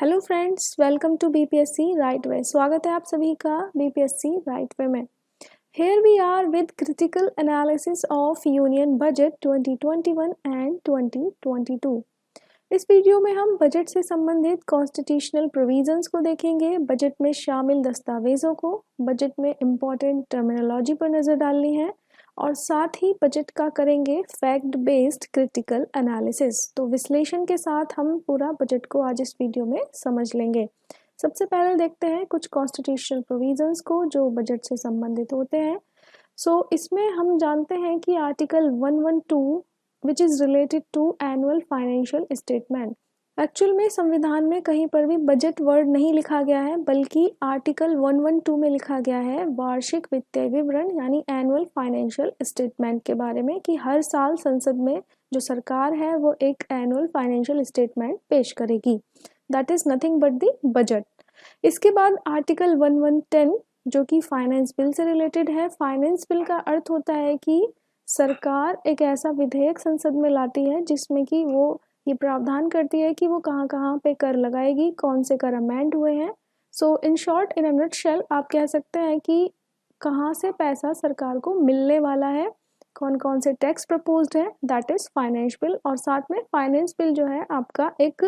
Hello friends, welcome to BPSC right way. स्वागत है आप सभी का बीपीएससी राइट वे में। Here we are with critical analysis of union budget 2021 and 2022। इस वीडियो में हम बजट से संबंधित कॉन्स्टिट्यूशनल प्रोविजंस को देखेंगे, बजट में शामिल दस्तावेजों को, बजट में इम्पॉर्टेंट टर्मिनोलॉजी पर नज़र डालनी है और साथ ही बजट का करेंगे फैक्ट बेस्ड क्रिटिकल एनालिसिस। तो विश्लेषण के साथ हम पूरा बजट को आज इस वीडियो में समझ लेंगे। सबसे पहले देखते हैं कुछ कॉन्स्टिट्यूशनल प्रोविजंस को जो बजट से संबंधित होते हैं। इसमें हम जानते हैं कि article 112 which is related to annual financial statement. Actual में संविधान में कहीं पर भी बजट वर्ड नहीं लिखा गया है, बल्कि आर्टिकल 112 में लिखा गया है वार्षिक वित्तीय विवरण यानी एनुअल फाइनेंशियल स्टेटमेंट के बारे में, कि हर साल संसद में जो सरकार है वो एक एनुअल फाइनेंशियल स्टेटमेंट पेश करेगी। That is nothing but the budget. इसके बाद आर्टिकल 1110 जो कि फाइनेंस बिल से रिलेटेड है। फाइनेंस बिल का अर्थ होता है कि सरकार एक ऐसा विधेयक संसद में लाती है जिसमें कि वो ये प्रावधान करती है कि वो कहाँ कहाँ पे कर लगाएगी, कौन से कर अमेंड हुए हैं। In short, in a nutshell आप कह सकते हैं कि कहाँ से पैसा सरकार को मिलने वाला है, कौन कौन से टैक्स प्रपोज्ड है, दैट इज फाइनेंस बिल। और साथ में फाइनेंस बिल जो है आपका एक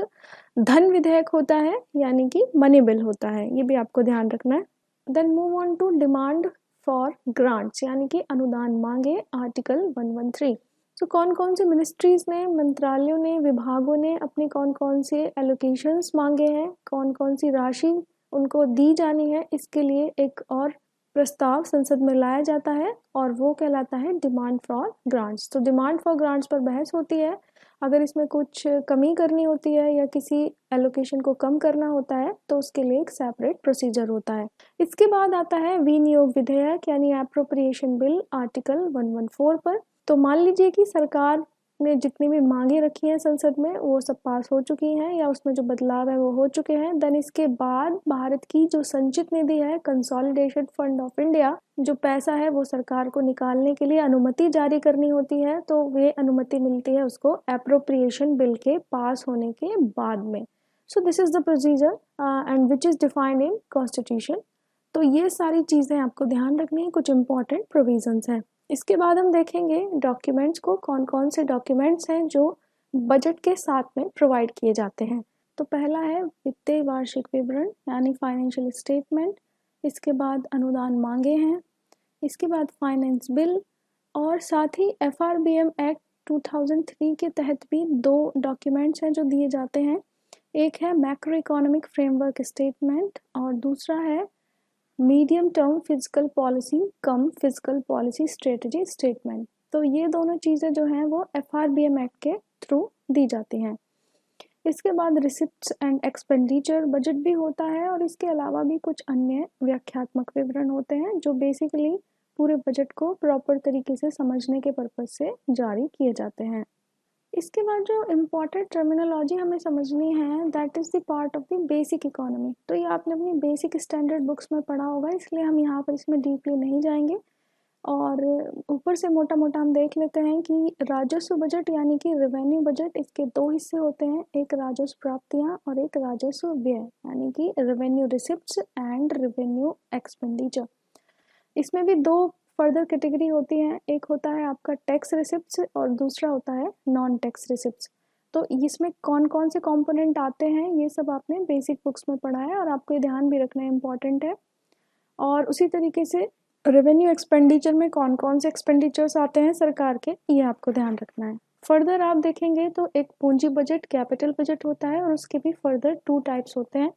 धन विधेयक होता है, यानी कि मनी बिल होता है, ये भी आपको ध्यान रखना है। Then move on to demand for grants यानी कि अनुदान मांगे, आर्टिकल 113। कौन कौन से मिनिस्ट्रीज ने, मंत्रालयों ने, विभागों ने अपने कौन कौन से एलोकेशंस मांगे हैं, कौन कौन सी राशि उनको दी जानी है, इसके लिए एक और प्रस्ताव संसद में लाया जाता है और वो कहलाता है डिमांड फॉर ग्रांट्स। तो डिमांड फॉर ग्रांट्स पर बहस होती है। अगर इसमें कुछ कमी करनी होती है या किसी एलोकेशन को कम करना होता है तो उसके लिए एक सेपरेट प्रोसीजर होता है। इसके बाद आता है विनियोग विधेयक यानी एप्रोप्रिएशन बिल, आर्टिकल 114 पर। तो मान लीजिए कि सरकार ने जितनी भी मांगे रखी हैं संसद में वो सब पास हो चुकी हैं या उसमें जो बदलाव है वो हो चुके हैं। देन इसके बाद भारत की जो संचित निधि है, कंसोलिडेटेड फंड ऑफ इंडिया, जो पैसा है वो सरकार को निकालने के लिए अनुमति जारी करनी होती है। तो ये अनुमति मिलती है उसको एप्रोप्रिएशन बिल के पास होने के बाद में। This is the procedure and which is defined in constitution. तो ये सारी चीज़ें आपको ध्यान रखनी है, कुछ इंपॉर्टेंट प्रोविजंस हैं। इसके बाद हम देखेंगे डॉक्यूमेंट्स को, कौन कौन से डॉक्यूमेंट्स हैं जो बजट के साथ में प्रोवाइड किए जाते हैं। तो पहला है वित्तीय वार्षिक विवरण यानी फाइनेंशियल स्टेटमेंट। इसके बाद अनुदान मांगे हैं। इसके बाद फाइनेंस बिल और साथ ही FRBM एक्ट 2003 के तहत भी दो डॉक्यूमेंट्स हैं जो दिए जाते हैं। एक है मैक्रो इकोनॉमिक फ्रेमवर्क स्टेटमेंट और दूसरा है मीडियम टर्म फिजिकल पॉलिसी कम फिजिकल पॉलिसी स्ट्रेटजी स्टेटमेंट। तो ये दोनों चीज़ें जो हैं वो FRBM एक्ट के थ्रू दी जाती हैं। इसके बाद रिसिप्ट्स एंड एक्सपेंडिचर बजट भी होता है और इसके अलावा भी कुछ अन्य व्याख्यात्मक विवरण होते हैं जो बेसिकली पूरे बजट को प्रॉपर तरीके से समझने के पर्पज से जारी किए जाते हैं। इसके बाद जो इम्पोर्टेंट टर्मिनोलॉजी हमें समझनी है that is the part of the basic economy. तो ये आपने अपनी बेसिक स्टैंडर्ड बुक्स में पढ़ा होगा, इसलिए हम यहाँ पर इसमें डीपली नहीं जाएंगे। और ऊपर से मोटा मोटा हम देख लेते हैं कि राजस्व बजट यानी कि रेवेन्यू बजट, इसके दो हिस्से होते हैं, एक राजस्व प्राप्तियाँ और एक राजस्व व्यय यानी कि revenue receipts and revenue expenditure. इसमें भी दो फर्दर कैटेगरी होती है, एक होता है आपका टैक्स रिसिप्ट्स और दूसरा होता है नॉन टैक्स रिसिप्ट्स। तो इसमें कौन कौन से कंपोनेंट आते हैं ये सब आपने बेसिक बुक्स में पढ़ा है और आपको ये ध्यान भी रखना इम्पॉर्टेंट है। और उसी तरीके से रेवेन्यू एक्सपेंडिचर में कौन कौन से एक्सपेंडिचर्स आते हैं सरकार के, ये आपको ध्यान रखना है। फर्दर आप देखेंगे तो एक पूंजी बजट, कैपिटल बजट होता है और उसके भी फर्दर टू टाइप्स होते हैं,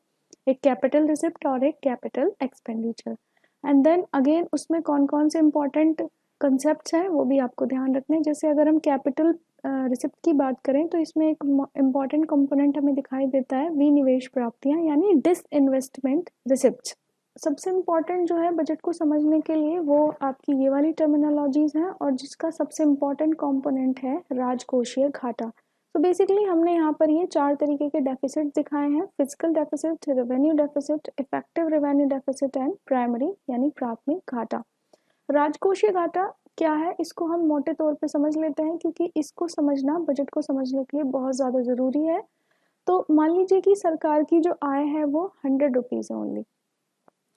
एक कैपिटल रिसिप्ट और एक capital expenditure. And then again उसमें कौन कौन से इम्पॉर्टेंट कंसेप्ट हैं वो भी आपको ध्यान रखने हैं। जैसे अगर हम कैपिटल रिसिप्ट की बात करें तो इसमें एक इम्पॉर्टेंट कंपोनेंट हमें दिखाई देता है विनिवेश प्राप्तियां यानी डिसइन्वेस्टमेंट रिसिप्ट। सबसे इम्पॉर्टेंट जो है बजट को समझने के लिए वो आपकी ये वाली टर्मिनोलॉजीज हैं और जिसका सबसे इम्पॉर्टेंट कंपोनेंट है राजकोषीय घाटा। तो बेसिकली हमने यहाँ पर ये चार तरीके के डेफिसिट दिखाए हैं, physical deficit, revenue deficit, effective revenue deficit and primary यानी प्राथमिक घाटा। राजकोषीय घाटा क्या है इसको हम मोटे तौर पे समझ लेते हैं क्योंकि इसको समझना बजट को समझने के लिए बहुत ज़्यादा ज़रूरी है। तो मान लीजिए कि सरकार की जो आय है वो 100 रुपीज़ है ओनली,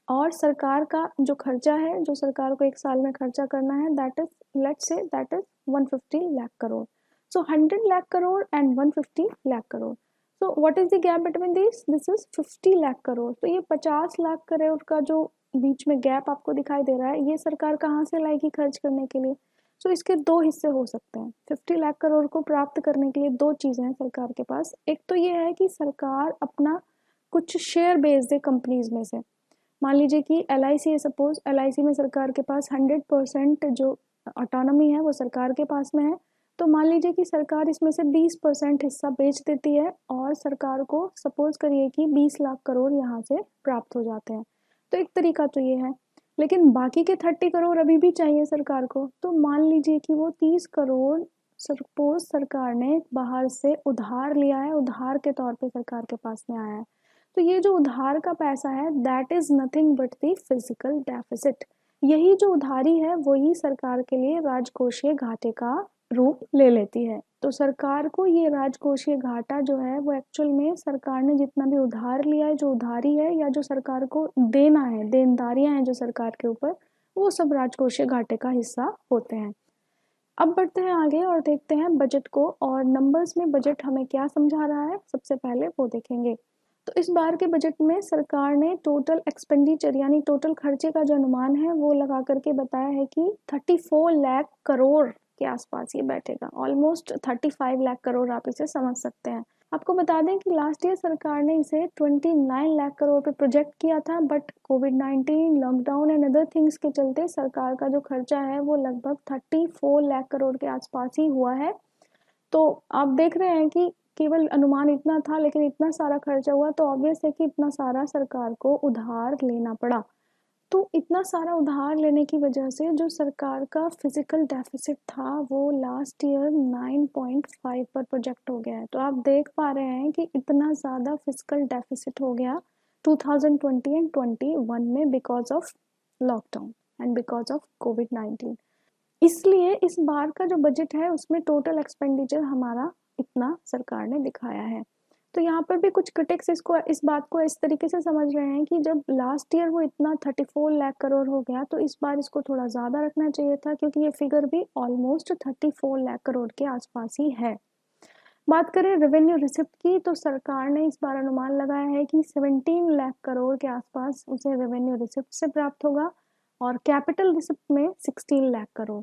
और सरकार का जो खर्चा है, जो सरकार को एक साल में खर्चा करना है, that is, let's say that is 150 lakh crore. So 100 lakh crore and 150 lakh crore. So what is the gap between this is 50 lakh crore. तो ये 50 लाख करोड़ का जो बीच में गैप आपको दिखाई दे रहा है, ये सरकार कहाँ से लाएगी खर्च करने के लिए? सो इसके दो हिस्से हो सकते हैं. 50 लाख करोड़ को प्राप्त करने के लिए दो चीज़ें हैं सरकार के पास. एक तो ये है कि सरकार अपना कुछ शेयर बेच दे कंपनीज में से. मान लीजिए कि LIC है, सपोज LIC में सरकार के पास 100% जो ऑटोनॉमी है वो सरकार के पास में है. तो मान लीजिए कि सरकार इसमें से 20% हिस्सा बेच देती है और सरकार को सपोज करिए कि 20 लाख करोड़ यहाँ से प्राप्त हो जाते हैं. तो एक तरीका तो ये है, लेकिन बाकी के 30 करोड़ अभी भी चाहिए सरकार को. तो मान लीजिए कि वो 30 करोड़ सपोज सरकार ने बाहर से उधार लिया है, उधार के तौर पे सरकार के पास में आया है. तो ये जो उधार का पैसा है, that is nothing but the physical deficit. यही जो उधारी है वही सरकार के लिए राजकोषीय घाटे का रूप ले लेती है. तो सरकार को ये राजकोषीय घाटा जो है वो एक्चुअल में सरकार ने जितना भी उधार लिया है, जो उधारी है या जो सरकार को देना है, देनदारियां हैं जो सरकार के ऊपर, वो सब राजकोषीय घाटे का हिस्सा होते हैं. अब बढ़ते हैं आगे और देखते हैं बजट को, और नंबर्स में बजट हमें क्या समझा रहा है सबसे पहले वो देखेंगे. तो इस बार के बजट में सरकार ने टोटल एक्सपेंडिचर यानी टोटल खर्चे का जो अनुमान है वो लगा करके बताया है कि 34 लाख करोड़ के आसपास ये बैठेगा. ऑलमोस्ट 35 लाख करोड़ आप इसे समझ सकते हैं. आपको बता दें कि लास्ट ईयर सरकार ने इसे 29 लाख करोड़ पे प्रोजेक्ट किया था, but covid, lockdown and other things के चलते सरकार का जो खर्चा है वो लगभग 34 लाख करोड़ के आसपास ही हुआ है. तो आप देख रहे हैं कि केवल अनुमान इतना था लेकिन इतना सारा खर्चा हुआ, तो ऑब्वियस है कि इतना सारा सरकार को उधार लेना पड़ा. तो इतना सारा उधार लेने की वजह से जो सरकार का फिजिकल डेफिसिट था वो लास्ट ईयर 9.5 पर प्रोजेक्ट हो गया है. तो आप देख पा रहे हैं कि इतना ज़्यादा फिजिकल डेफिसिट हो गया 2020 एंड 21 में because of lockdown and because of कोविड-19. इसलिए इस बार का जो बजट है उसमें टोटल एक्सपेंडिचर हमारा इतना सरकार ने दिखाया है. तो यहाँ पर भी कुछ क्रिटिक्स इसको इस बात को इस तरीके से समझ रहे हैं कि जब लास्ट ईयर वो इतना 34 लाख करोड़ हो गया तो इस बार इसको थोड़ा ज़्यादा रखना चाहिए था, क्योंकि ये फिगर भी ऑलमोस्ट 34 लाख करोड़ के आसपास ही है. बात करें रेवेन्यू रिसिप्ट की, तो सरकार ने इस बार अनुमान लगाया है कि 17 लाख करोड़ के आसपास उसे रेवेन्यू रिसिप्ट से प्राप्त होगा, और कैपिटल रिसिप्ट में 16 लाख करोड़.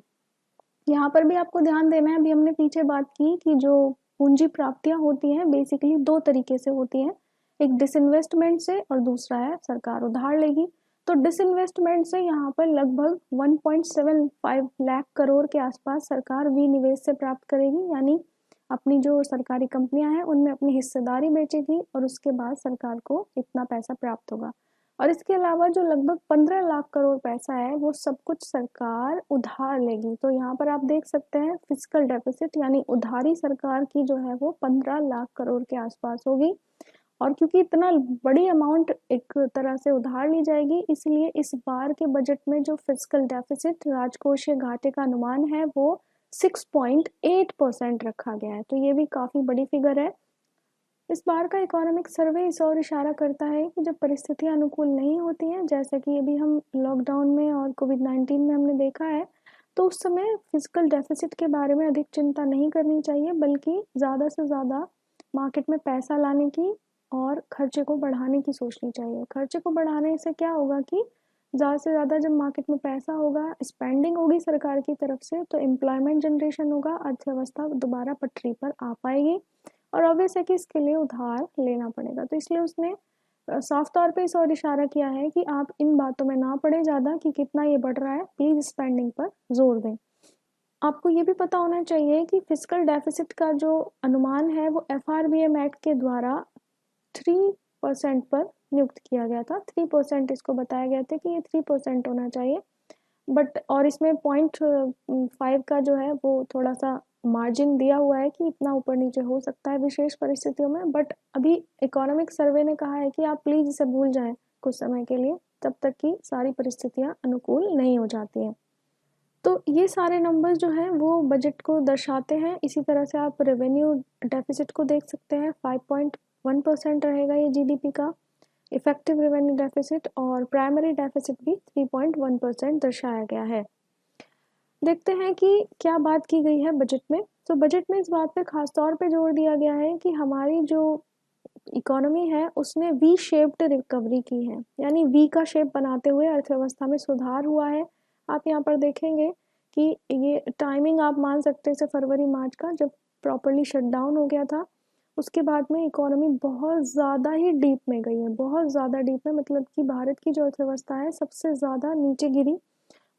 यहाँ पर भी आपको ध्यान देना है, अभी हमने पीछे बात की कि जो पूंजी प्राप्तियां होती हैं बेसिकली दो तरीके से होती हैं, एक डिसइन्वेस्टमेंट से और दूसरा है सरकार उधार लेगी. तो डिसइन्वेस्टमेंट से यहाँ पर लगभग 1.75 लाख करोड़ के आसपास सरकार विनिवेश से प्राप्त करेगी, यानी अपनी जो सरकारी कंपनियां हैं उनमें अपनी हिस्सेदारी बेचेगी और उसके बाद सरकार को इतना पैसा प्राप्त होगा. और इसके अलावा जो लगभग 15 लाख करोड़ पैसा है वो सब कुछ सरकार उधार लेगी. तो यहाँ पर आप देख सकते हैं फिजिकल डेफिसिट यानी उधारी सरकार की जो है वो 15 लाख करोड़ के आसपास होगी. और क्योंकि इतना बड़ी अमाउंट एक तरह से उधार ली जाएगी, इसलिए इस बार के बजट में जो फिजिकल डेफिसिट राजकोषीय घाटे का अनुमान है वो 6.8% रखा गया है. तो ये भी काफ़ी बड़ी फिगर है. इस बार का इकोनॉमिक सर्वे इस ओर इशारा करता है कि जब परिस्थितियां अनुकूल नहीं होती हैं, जैसे कि अभी हम लॉकडाउन में और कोविड-19 में हमने देखा है, तो उस समय फिजिकल डेफिसिट के बारे में अधिक चिंता नहीं करनी चाहिए, बल्कि ज़्यादा से ज़्यादा मार्केट में पैसा लाने की और खर्चे को बढ़ाने की सोचनी चाहिए. खर्चे को बढ़ाने से क्या होगा कि ज़्यादा से ज़्यादा जब मार्केट में पैसा होगा, स्पेंडिंग होगी सरकार की तरफ से, तो एम्प्लॉयमेंट जनरेशन होगा, अर्थव्यवस्था दोबारा पटरी पर आ पाएगी. और ऑब्वियस है कि इसके लिए उधार लेना पड़ेगा. तो इसलिए उसने साफ तौर पे इस और इशारा किया है कि आप इन बातों में ना पड़े ज़्यादा कि कितना ये बढ़ रहा है, प्लीज़ स्पेंडिंग पर जोर दें. आपको ये भी पता होना चाहिए कि फिजिकल डेफिसिट का जो अनुमान है वो FRBM एक्ट के द्वारा 3% पर नियुक्त किया गया था. 3% इसको बताया गया था कि ये 3% होना चाहिए. बट और इसमें 0.5 का जो है वो थोड़ा सा मार्जिन दिया हुआ है कि इतना ऊपर नीचे हो सकता है विशेष परिस्थितियों में. बट अभी इकोनॉमिक सर्वे ने कहा है कि आप प्लीज़ इसे भूल जाएं कुछ समय के लिए, तब तक कि सारी परिस्थितियां अनुकूल नहीं हो जाती हैं. तो ये सारे नंबर्स जो हैं वो बजट को दर्शाते हैं. इसी तरह से आप रेवेन्यू डेफिसिट को देख सकते हैं, 1% रहेगा ये जीडीपी का। इफेक्टिव रेवेन्यू डेफिसिट और प्राइमरी डेफिसिट भी 3.1% दर्शाया गया है। देखते हैं कि क्या बात की गई है बजट में। तो बजट में इस बात पे खास तौर पे जोर दिया गया है कि हमारी जो इकोनॉमी है उसने वी शेप्ड रिकवरी की है, यानी वी का शेप बनाते हुए अर्थव्यवस्था में सुधार हुआ है। आप यहाँ पर देखेंगे कि ये टाइमिंग आप मान सकते हैं से फरवरी मार्च का, जब प्रॉपरली शटडाउन हो गया था। उसके बाद में इकोनॉमी बहुत ज़्यादा ही डीप में गई है, बहुत ज़्यादा डीप में, मतलब कि भारत की जो अर्थव्यवस्था है सबसे ज़्यादा नीचे गिरी।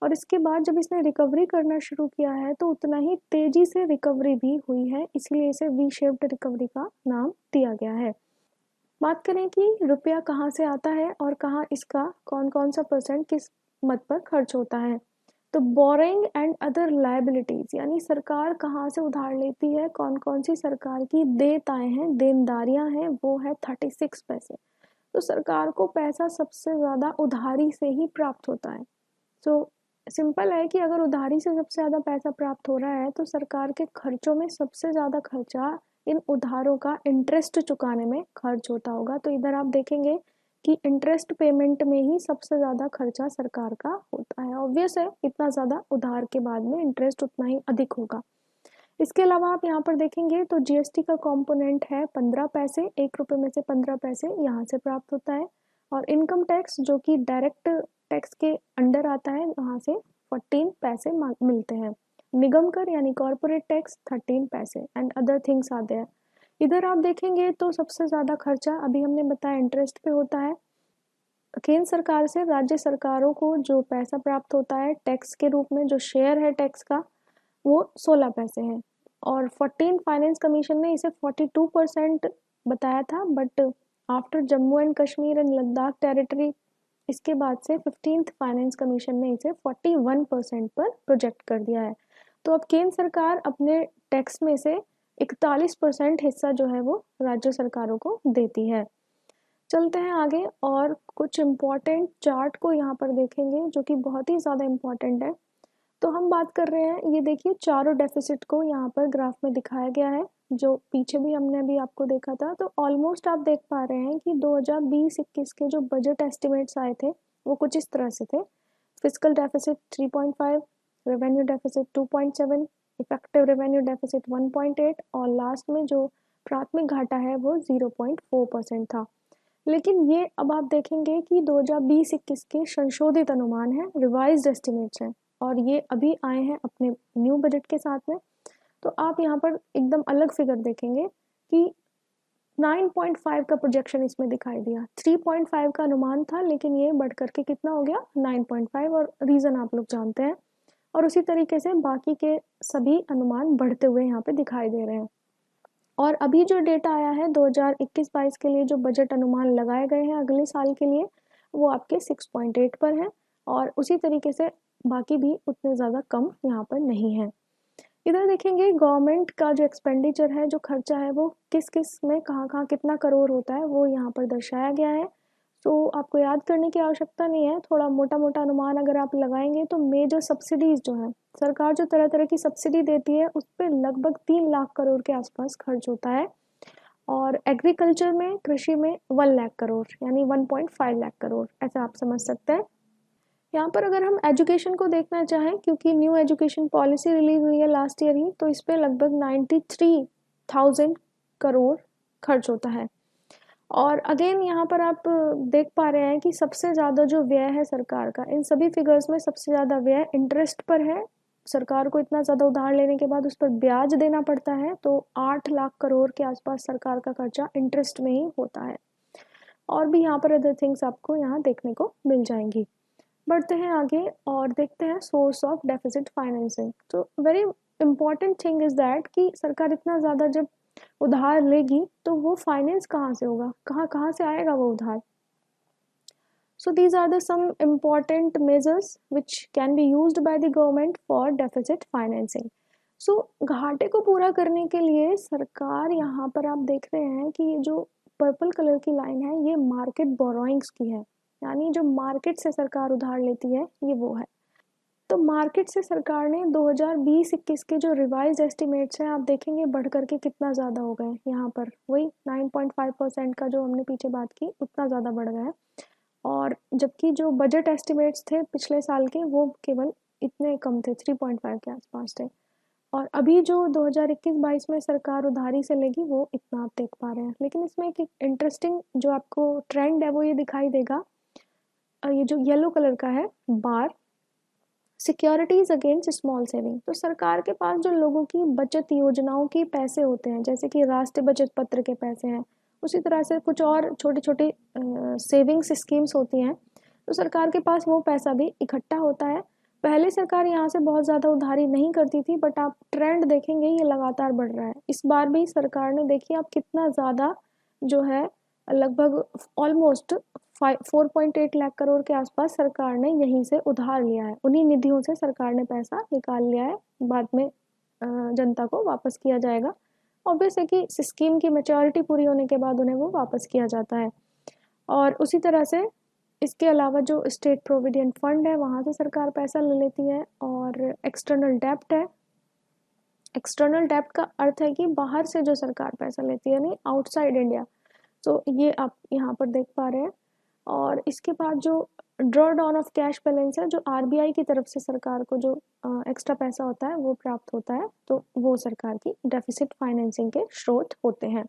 और इसके बाद जब इसने रिकवरी करना शुरू किया है तो उतना ही तेजी से रिकवरी भी हुई है, इसलिए इसे वी शेप्ड रिकवरी का नाम दिया गया है। बात करें कि रुपया कहाँ से आता है और कहाँ इसका कौन कौन सा परसेंट किस मद पर खर्च होता है। तो बोरिंग एंड अदर लाइबिलिटीज, यानी सरकार कहाँ से उधार लेती है, कौन कौन सी सरकार की देयताएं हैं, देनदारियां हैं, वो है 36 पैसे। तो सरकार को पैसा सबसे ज़्यादा उधारी से ही प्राप्त होता है। तो सिंपल है कि अगर उधारी से सबसे ज़्यादा पैसा प्राप्त हो रहा है तो सरकार के खर्चों में सबसे ज़्यादा खर्चा इन उधारों का इंटरेस्ट चुकाने में खर्च होता होगा। तो इधर आप देखेंगे कि इंटरेस्ट पेमेंट में ही सबसे ज़्यादा खर्चा सरकार का होता है। ऑब्वियस है, इतना ज़्यादा उधार के बाद में इंटरेस्ट उतना ही अधिक होगा। इसके अलावा आप यहाँ पर देखेंगे तो जीएसटी का कंपोनेंट है 15 पैसे, 1 रुपये में से 15 पैसे यहाँ से प्राप्त होता है। और इनकम टैक्स जो कि डायरेक्ट टैक्स के अंडर आता है, वहाँ से 14 पैसे मिलते हैं। निगम कर यानी कॉरपोरेट टैक्स 13 पैसे एंड अदर थिंग्स आते हैं। इधर आप देखेंगे तो सबसे ज़्यादा खर्चा अभी हमने बताया इंटरेस्ट पे होता है। केंद्र सरकार से राज्य सरकारों को जो पैसा प्राप्त होता है टैक्स के रूप में, जो शेयर है टैक्स का, वो 16 पैसे हैं। और 14 फाइनेंस कमीशन ने इसे 42% बताया था, but after Jammu and Kashmir and Ladakh territory, इसके बाद से 15th फाइनेंस कमीशन ने इसे 41% पर प्रोजेक्ट कर दिया है। तो अब केंद्र सरकार अपने टैक्स में से 41% हिस्सा जो है वो राज्य सरकारों को देती है। चलते हैं आगे और कुछ इम्पॉर्टेंट चार्ट को यहाँ पर देखेंगे जो कि बहुत ही ज़्यादा इम्पॉर्टेंट है। तो हम बात कर रहे हैं, ये देखिए चारों डेफिसिट को यहाँ पर ग्राफ में दिखाया गया है, जो पीछे भी हमने अभी आपको देखा था। तो ऑलमोस्ट आप देख पा रहे हैं कि 2020-21 के जो बजट एस्टिमेट्स आए थे वो कुछ इस तरह से थे। Physical deficit 3.5, revenue deficit 2.7, effective revenue deficit 1.8 और लास्ट में जो प्राथमिक घाटा है वो 0.4% था। लेकिन ये अब आप देखेंगे कि 2020-21 के संशोधित अनुमान हैं, रिवाइज्ड एस्टिमेट्स हैं, और ये अभी आए हैं अपने न्यू बजट के साथ में। तो आप यहाँ पर एकदम अलग फिगर देखेंगे कि 9.5 का प्रोजेक्शन इसमें दिखाई दिया। 3.5 का अनुमान था, लेकिन ये बढ़ करके कितना हो गया 9.5, और रीज़न आप लोग जानते हैं। और उसी तरीके से बाकी के सभी अनुमान बढ़ते हुए यहाँ पे दिखाई दे रहे हैं। और अभी जो डेटा आया है 2021-22 के लिए जो बजट अनुमान लगाए गए हैं अगले साल के लिए, वो आपके 6.8 पर है, और उसी तरीके से बाकी भी उतने ज़्यादा कम यहाँ पर नहीं है। इधर देखेंगे गवर्नमेंट का जो एक्सपेंडिचर है, जो खर्चा है, वो किस किस में कहाँ कहाँ कितना करोड़ होता है वो यहाँ पर दर्शाया गया है। तो आपको याद करने की आवश्यकता नहीं है, थोड़ा मोटा मोटा अनुमान अगर आप लगाएंगे तो मेजर सब्सिडीज जो है, सरकार जो तरह तरह की सब्सिडी देती है उस पर लगभग 3 लाख करोड़ के आसपास खर्च होता है। और एग्रीकल्चर में, कृषि में 1 लाख करोड़, यानी 1.5 लाख करोड़, ऐसा आप समझ सकते हैं। यहाँ पर अगर हम एजुकेशन को देखना चाहें, क्योंकि न्यू एजुकेशन पॉलिसी रिलीज हुई है लास्ट ईयर ही, तो इस पर लगभग 93,000 करोड़ खर्च होता है। और अगेन यहाँ पर आप देख पा रहे हैं कि सबसे ज़्यादा जो व्यय है सरकार का, इन सभी फिगर्स में सबसे ज़्यादा व्यय इंटरेस्ट पर है। सरकार को इतना ज़्यादा उधार लेने के बाद उस पर ब्याज देना पड़ता है, तो 8 लाख करोड़ के आसपास सरकार का खर्चा इंटरेस्ट में ही होता है। और भी यहाँ पर अदर थिंग्स आपको यहाँ देखने को मिल जाएंगी। बढ़ते हैं आगे और देखते हैं सोर्स ऑफ डेफिसिट फाइनेंसिंग। तो very important thing is that कि सरकार इतना ज़्यादा जब उधार लेगी तो वो फाइनेंस कहाँ से होगा, कहाँ कहाँ से आएगा वो उधार। So these are the some important measures which can be used by the government for deficit financing. So घाटे को पूरा करने के लिए सरकार, यहाँ पर आप देख रहे हैं कि ये जो पर्पल कलर की लाइन है ये मार्केट बोरोइंग्स की है, यानी जो मार्केट से सरकार उधार लेती है ये वो है। तो मार्केट से सरकार ने 2020-21 के जो रिवाइज एस्टिमेट्स हैं आप देखेंगे बढ़ करके कितना ज़्यादा हो गए, यहाँ पर वही 9.5% का जो हमने पीछे बात की उतना ज़्यादा बढ़ गया है। और जबकि जो बजट एस्टिमेट्स थे पिछले साल के वो केवल इतने कम थे, 3.5 के आसपास थे। और अभी जो 2021-22 में सरकार उधारी से लेगी वो इतना आप देख पा रहे हैं। लेकिन इसमें एक इंटरेस्टिंग जो आपको ट्रेंड है वो ये दिखाई देगा, ये जो येलो कलर का है बार, सिक्योरिटीज अगेंस्ट स्मॉल सेविंग। तो सरकार के पास जो लोगों की बचत योजनाओं के पैसे होते हैं, जैसे कि राष्ट्रीय बचत पत्र के पैसे हैं, उसी तरह से कुछ और छोटे छोटे सेविंग्स स्कीम्स होती हैं, तो सरकार के पास वो पैसा भी इकट्ठा होता है। पहले सरकार यहाँ से बहुत ज़्यादा उधारी नहीं करती थी, बट आप ट्रेंड देखेंगे ये लगातार बढ़ रहा है। इस बार भी सरकार ने देखिए आप कितना ज़्यादा जो है, लगभग ऑलमोस्ट 4.8 लाख करोड़ के आसपास सरकार ने यहीं से उधार लिया है। उन्हीं निधियों से सरकार ने पैसा निकाल लिया है, बाद में जनता को वापस किया जाएगा। ऑब्वियस है कि स्कीम की मैच्योरिटी पूरी होने के बाद उन्हें वो वापस किया जाता है। और उसी तरह से इसके अलावा जो स्टेट प्रोविडेंट फंड है वहाँ से सरकार पैसा ले लेती है। और एक्सटर्नल डेप्ट है, एक्सटर्नल डेप्ट का अर्थ है कि बाहर से जो सरकार पैसा लेती है, यानी आउटसाइड इंडिया। तो ये आप यहाँ पर देख पा रहे हैं। और इसके बाद जो draw down of cash balance है, जो आरबीआई की तरफ से सरकार को जो एक्स्ट्रा पैसा होता है वो प्राप्त होता है, तो वो सरकार की डेफिसिट फाइनेंसिंग के स्रोत होते हैं।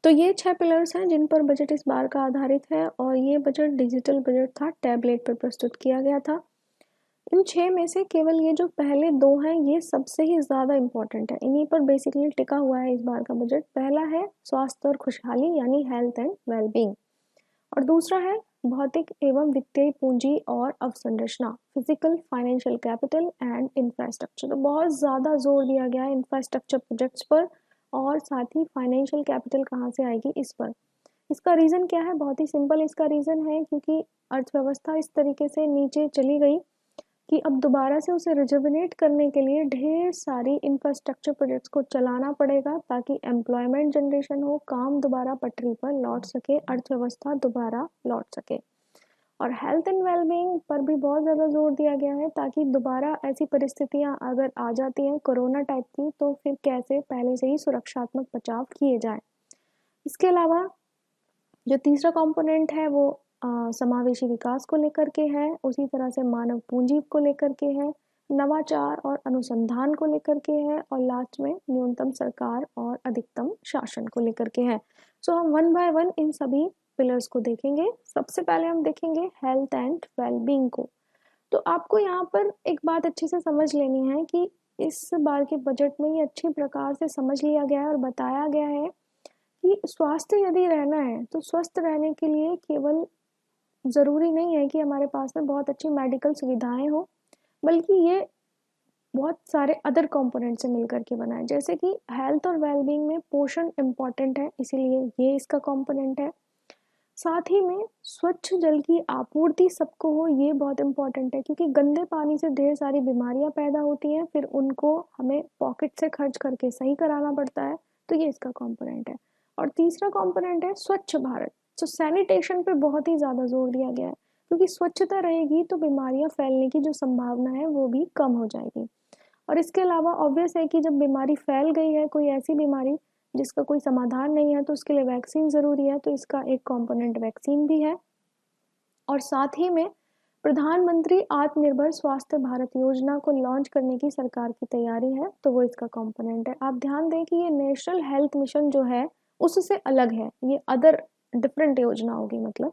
तो ये 6 पिलर्स हैं जिन पर बजट इस बार का आधारित है। और ये बजट डिजिटल बजट था, टैबलेट पर प्रस्तुत किया गया था। इन 6 में से केवल ये जो पहले 2 हैं ये सबसे ही ज़्यादा इम्पोर्टेंट है, इन्हीं पर बेसिकली टिका हुआ है इस बार का बजट। पहला है स्वास्थ्य और खुशहाली यानी हेल्थ एंड वेलबींग, और दूसरा है भौतिक एवं वित्तीय पूंजी और अवसंरचना, physical financial capital and infrastructure. तो बहुत ज़्यादा जोर दिया गया है इंफ्रास्ट्रक्चर प्रोजेक्ट्स पर, और साथ ही फाइनेंशियल कैपिटल कहाँ से आएगी इस पर। इसका रीज़न क्या है? बहुत ही सिंपल इसका रीज़न है, क्योंकि अर्थव्यवस्था इस तरीके से नीचे चली गई कि अब दोबारा से उसे रिजुविनेट करने के लिए ढेर सारी इंफ्रास्ट्रक्चर प्रोजेक्ट्स को चलाना पड़ेगा, ताकि एम्प्लॉयमेंट जनरेशन हो, काम दोबारा पटरी पर लौट सके, अर्थव्यवस्था दोबारा लौट सके। और हेल्थ एंड वेलबींग पर भी बहुत ज़्यादा जोर दिया गया है, ताकि दोबारा ऐसी परिस्थितियां अगर आ जाती हैं कोरोना टाइप की, तो फिर कैसे पहले से ही सुरक्षात्मक बचाव किए जाए। इसके अलावा जो तीसरा कंपोनेंट है वो समावेशी विकास को लेकर के है, उसी तरह से मानव पूंजी को लेकर के है, नवाचार और अनुसंधान को लेकर के है, और लास्ट में न्यूनतम सरकार और अधिकतम शासन को लेकर के है। सो हम वन बाय वन इन सभी पिलर्स को देखेंगे। सबसे पहले हम देखेंगे हेल्थ एंड वेलबींग को। तो आपको यहाँ पर एक बात अच्छे से समझ लेनी है कि इस बार के बजट में ये अच्छी प्रकार से समझ लिया गया है और बताया गया है कि स्वास्थ्य यदि रहना है तो स्वस्थ रहने के लिए केवल ज़रूरी नहीं है कि हमारे पास में बहुत अच्छी मेडिकल सुविधाएं हो, बल्कि ये बहुत सारे अदर कंपोनेंट से मिलकर के बना है। जैसे कि हेल्थ और वेलबींग में पोषण इम्पॉर्टेंट है, इसीलिए ये इसका कंपोनेंट है। साथ ही में स्वच्छ जल की आपूर्ति सबको हो, ये बहुत इम्पॉर्टेंट है, क्योंकि गंदे पानी से ढेर सारी बीमारियां पैदा होती हैं, फिर उनको हमें पॉकेट से खर्च करके सही कराना पड़ता है, तो ये इसका कंपोनेंट है। और तीसरा कंपोनेंट है स्वच्छ भारत। तो सैनिटेशन पे बहुत ही ज़्यादा जोर दिया गया है, क्योंकि स्वच्छता रहेगी तो बीमारियां फैलने की जो संभावना है वो भी कम हो जाएगी। और इसके अलावा ऑब्वियस है कि जब बीमारी फैल गई है, कोई ऐसी बीमारी जिसका कोई समाधान नहीं है, तो उसके लिए वैक्सीन ज़रूरी है, तो इसका एक कंपोनेंट वैक्सीन भी है। और साथ ही में प्रधानमंत्री आत्मनिर्भर स्वास्थ्य भारत योजना को लॉन्च करने की सरकार की तैयारी है, तो वो इसका कंपोनेंट है। आप ध्यान दें कि ये नेशनल हेल्थ मिशन जो है उससे अलग है, ये अदर डिफरेंट योजना होगी मतलब।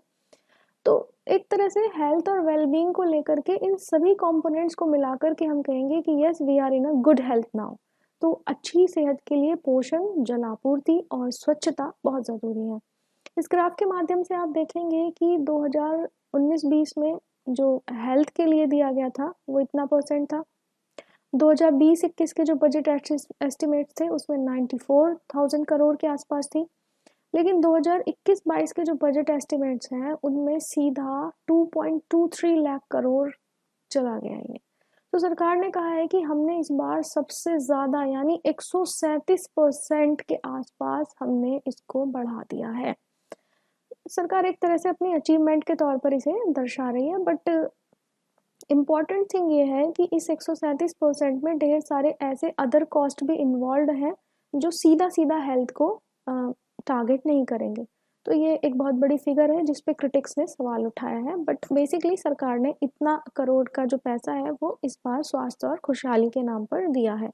तो एक तरह से हेल्थ और वेलबींग को लेकर के इन सभी कंपोनेंट्स को मिलाकर के हम कहेंगे कि yes we are in a good health now. तो अच्छी सेहत के लिए पोषण, जलापूर्ति और स्वच्छता बहुत ज़रूरी है। इस ग्राफ के माध्यम से आप देखेंगे कि 2019-20 में जो हेल्थ के लिए दिया गया था वो इतना परसेंट था। 2020-21 के जो बजट एस्टिमेट्स थे उसमें 94,000 करोड़ के आसपास थी। लेकिन 2021-22 के जो बजट एस्टिमेट्स हैं उनमें सीधा 2.23 लाख करोड़ चला गया है। तो सरकार ने कहा है कि हमने इस बार सबसे ज़्यादा यानी 137% के आसपास हमने इसको बढ़ा दिया है। सरकार एक तरह से अपनी अचीवमेंट के तौर पर इसे दर्शा रही है, बट इम्पॉर्टेंट थिंग ये है कि इस 137% में ढेर सारे ऐसे अदर कॉस्ट भी इन्वॉल्व हैं जो सीधा सीधा हेल्थ को टारगेट नहीं करेंगे। तो ये एक बहुत बड़ी फिगर है जिस पे क्रिटिक्स ने सवाल उठाया है, बट बेसिकली सरकार ने इतना करोड़ का जो पैसा है वो इस बार स्वास्थ्य और खुशहाली के नाम पर दिया है।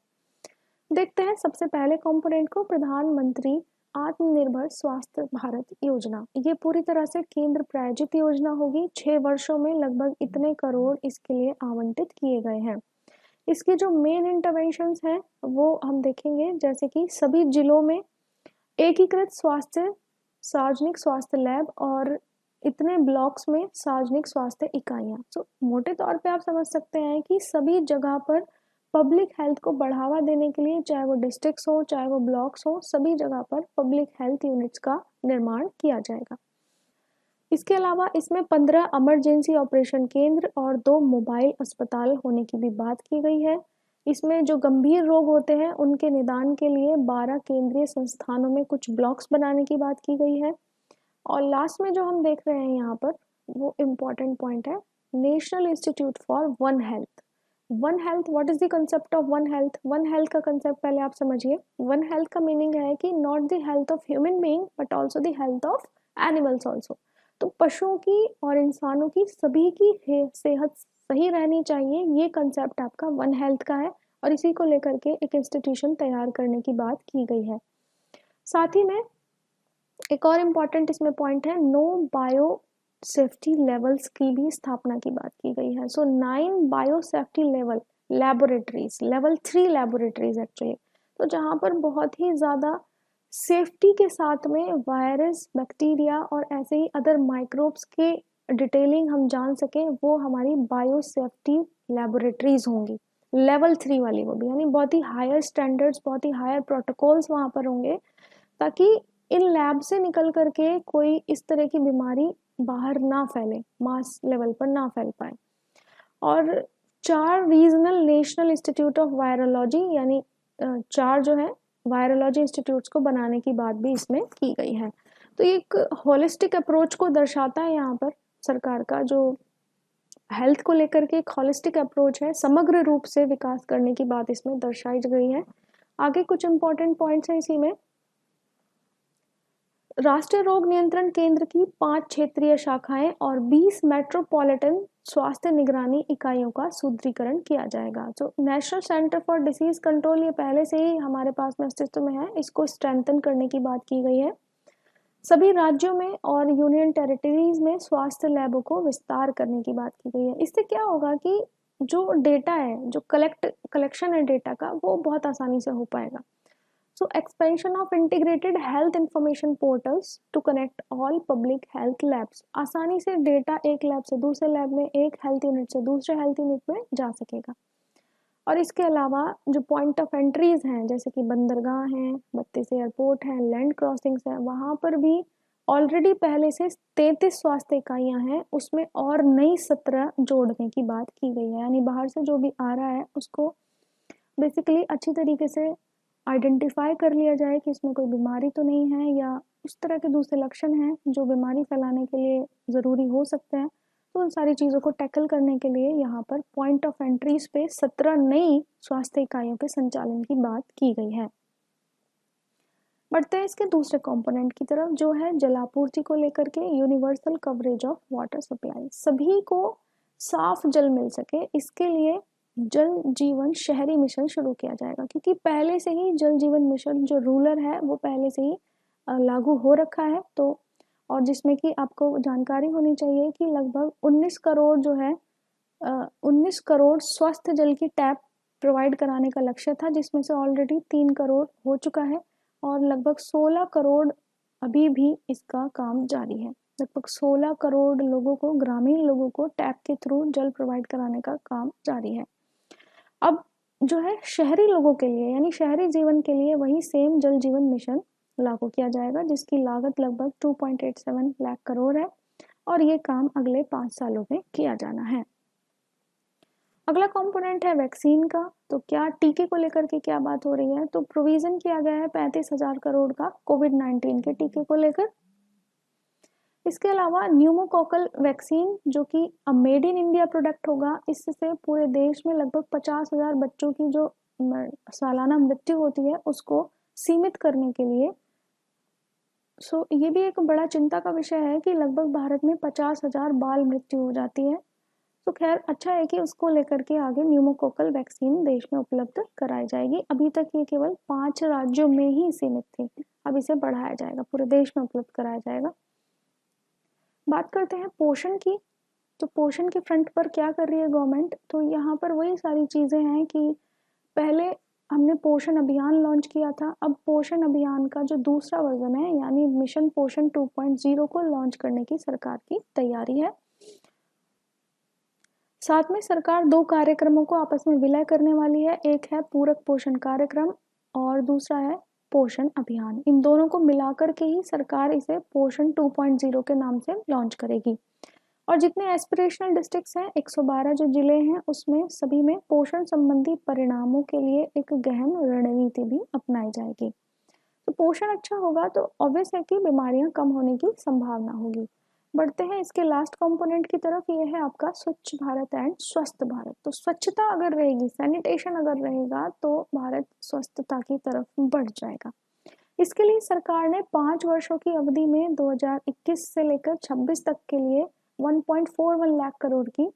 देखते हैं सबसे पहले कंपोनेंट को, प्रधानमंत्री आत्मनिर्भर स्वास्थ्य भारत योजना। ये पूरी तरह से केंद्र प्रायोजित योजना होगी। 6 वर्षों में लगभग इतने करोड़ इसके लिए आवंटित किए गए हैं। इसके जो मेन इंटरवेंशंस हैं वो हम देखेंगे, जैसे कि सभी जिलों में एकीकृत स्वास्थ्य सार्वजनिक स्वास्थ्य लैब और इतने ब्लॉक्स में सार्वजनिक स्वास्थ्य इकाइयाँ। तो मोटे तौर पे आप समझ सकते हैं कि सभी जगह पर पब्लिक हेल्थ को बढ़ावा देने के लिए, चाहे वो डिस्ट्रिक्ट्स हो चाहे वो ब्लॉक्स हो, सभी जगह पर पब्लिक हेल्थ यूनिट्स का निर्माण किया जाएगा। इसके अलावा इसमें 15 इमरजेंसी ऑपरेशन केंद्र और 2 मोबाइल अस्पताल होने की भी बात की गई है। इसमें जो गंभीर रोग होते हैं उनके निदान के लिए 12 केंद्रीय संस्थानों में कुछ ब्लॉक्स बनाने की बात की गई है। और लास्ट में जो हम देख रहे हैं यहाँ पर वो इम्पोर्टेंट पॉइंट है, national institute for one health. One health, what is the concept of one health? One health का कंसेप्ट पहले आप समझिए। वन हेल्थ का मीनिंग है कि not the health of human being but also the health of animals also. तो पशुओं की और इंसानों की सभी की सेहत सही रहनी चाहिए, ये कंसेप्ट आपका वन हेल्थ का है और इसी को लेकर के एक इंस्टीट्यूशन तैयार करने की बात की गई है। साथ ही में एक और इम्पॉर्टेंट इसमें पॉइंट है, नो बायो सेफ्टी लेवल्स की भी स्थापना की बात की गई है। सो 9 bio safety level laboratories, level 3 laboratories actually, तो जहाँ पर बहुत ही ज़्यादा सेफ्टी के साथ में वायरस, बैक्टीरिया और ऐसे ही अदर माइक्रोब्स के डिटेलिंग हम जान सकें, वो हमारी बायो सेफ्टी लैबोरेटरीज होंगी, लेवल 3 वाली वो भी, यानी बहुत ही हायर स्टैंडर्ड्स, बहुत ही हायर प्रोटोकॉल्स वहाँ पर होंगे, ताकि इन लैब से निकल करके कोई इस तरह की बीमारी बाहर ना फैले, मास लेवल पर ना फैल पाए। और 4 regional national institute of virology, यानी 4 जो है वायरोलॉजी इंस्टीट्यूट्स को बनाने की बात भी इसमें की गई है। तो ये एक होलिस्टिक अप्रोच को दर्शाता है, यहाँ पर सरकार का जो हेल्थ को लेकर के एक होलिस्टिक अप्रोच है, समग्र रूप से विकास करने की बात इसमें दर्शाई गई है। आगे कुछ इंपॉर्टेंट पॉइंट्स हैं इसी में। राष्ट्रीय रोग नियंत्रण केंद्र की 5 क्षेत्रीय शाखाएं और 20 मेट्रोपॉलिटन स्वास्थ्य निगरानी इकाइयों का सुदृढ़ीकरण किया जाएगा। तो national centre for disease control ये पहले से ही हमारे पास में अस्तित्व में है, इसको स्ट्रेंथन करने की बात की गई है। सभी राज्यों में और यूनियन टेरिटरीज में स्वास्थ्य लैबों को विस्तार करने की बात की गई है। इससे क्या होगा कि जो डेटा है, जो कलेक्शन है डेटा का, वो बहुत आसानी से हो पाएगा। So expansion of integrated health information portals to connect all public health labs, आसानी से डेटा एक लैब से दूसरे लैब में, एक हेल्थ यूनिट से दूसरे हेल्थ यूनिट में जा सकेगा। और इसके अलावा जो पॉइंट ऑफ एंट्रीज हैं, जैसे कि बंदरगाह हैं, 32 एयरपोर्ट हैं, लैंड क्रॉसिंग्स हैं, वहाँ पर भी ऑलरेडी पहले से 33 स्वास्थ्य इकाइयाँ हैं, उसमें और नई 17 जोड़ने की बात की गई है। यानी बाहर से जो भी आ रहा है उसको बेसिकली अच्छी तरीके से आइडेंटिफाई कर लिया जाए कि इसमें कोई बीमारी तो नहीं है या उस तरह के दूसरे लक्षण हैं जो बीमारी फैलाने के लिए ज़रूरी हो सकते हैं। तो उन सारी चीज़ों को टैकल करने के लिए यहाँ पर पॉइंट ऑफ एंट्रीज पे 17 नई स्वास्थ्य इकाइयों के संचालन की बात की गई है। बढ़ते हैं इसके दूसरे कंपोनेंट की तरफ, जो है जलापूर्ति को लेकर के, universal coverage of water supply. सभी को साफ जल मिल सके, इसके लिए जल जीवन शहरी मिशन शुरू किया जाएगा, क्योंकि पहले से ही जल जीवन मिशन जो रूलर है वो पहले से ही लागू हो रखा है। तो और जिसमें कि आपको जानकारी होनी चाहिए कि लगभग 19 करोड़ जो है 19 करोड़ स्वस्थ जल की टैप प्रोवाइड कराने का लक्ष्य था, जिसमें से ऑलरेडी 3 करोड़ हो चुका है और लगभग 16 करोड़ अभी भी इसका काम जारी है। लगभग 16 करोड़ लोगों को, ग्रामीण लोगों को टैप के थ्रू जल प्रोवाइड कराने का काम जारी है। अब जो है शहरी लोगों के लिए, यानी शहरी जीवन के लिए वही सेम जल जीवन मिशन लागू किया जाएगा, जिसकी लागत लगभग 2.87 लाख करोड़ है और ये काम अगले 5 सालों में किया जाना है। अगला कंपोनेंट है वैक्सीन का। तो क्या टीके को लेकर के क्या बात हो रही है? तो प्रोविजन किया गया है 35,000 करोड़ का कोविड-19 के टीके को लेकर। इसके अलावा न्यूमोकोकल वैक्सीन जो कि मेड इन इंडिया प्रोडक्ट होगा, इससे पूरे देश में लगभग 50,000 बच्चों की जो सालाना मृत्यु होती है उसको सीमित करने के लिए। ये भी एक बड़ा चिंता का विषय है कि लगभग भारत में 50,000 बाल मृत्यु हो जाती है। तो खैर अच्छा है कि उसको लेकर के आगे न्यूमोकोकल वैक्सीन देश में उपलब्ध कराई जाएगी। अभी तक ये केवल 5 राज्यों में ही सीमित थी, अब इसे बढ़ाया जाएगा, पूरे देश में उपलब्ध कराया जाएगा। बात करते हैं पोषण की। तो पोषण के फ्रंट पर क्या कर रही है गवर्नमेंट, तो यहाँ पर वही सारी चीज़ें हैं कि पहले हमने पोषण अभियान लॉन्च किया था, अब पोषण अभियान का जो दूसरा वर्जन है यानी मिशन पोषण 2.0 को लॉन्च करने की सरकार की तैयारी है। साथ में सरकार 2 कार्यक्रमों को आपस में विलय करने वाली है, एक है पूरक पोषण कार्यक्रम और दूसरा है पोषण अभियान। इन दोनों को मिलाकर के ही सरकार इसे पोषण 2.0 के नाम से लॉन्च करेगी। और जितने एस्पिरेशनल डिस्ट्रिक्ट्स हैं, 112 जो जिले हैं, उसमें सभी में पोषण संबंधी परिणामों के लिए एक गहन रणनीति भी अपनाई जाएगी। तो पोषण अच्छा होगा तो ऑब्वियस है कि बीमारियां कम होने की संभावना होगी। बढ़ते हैं इसके लास्ट कंपोनेंट की तरफ, ये है आपका स्वच्छ भारत एंड स्वस्थ भारत। तो स्वच्छता अगर रहेगी, सैनिटेशन अगर रहेगा, तो भारत स्वस्थता की तरफ बढ़ जाएगा। इसके लिए सरकार ने 5 वर्षों की अवधि में 2021 से लेकर 26 तक के लिए 1.41 लाख करोड़ की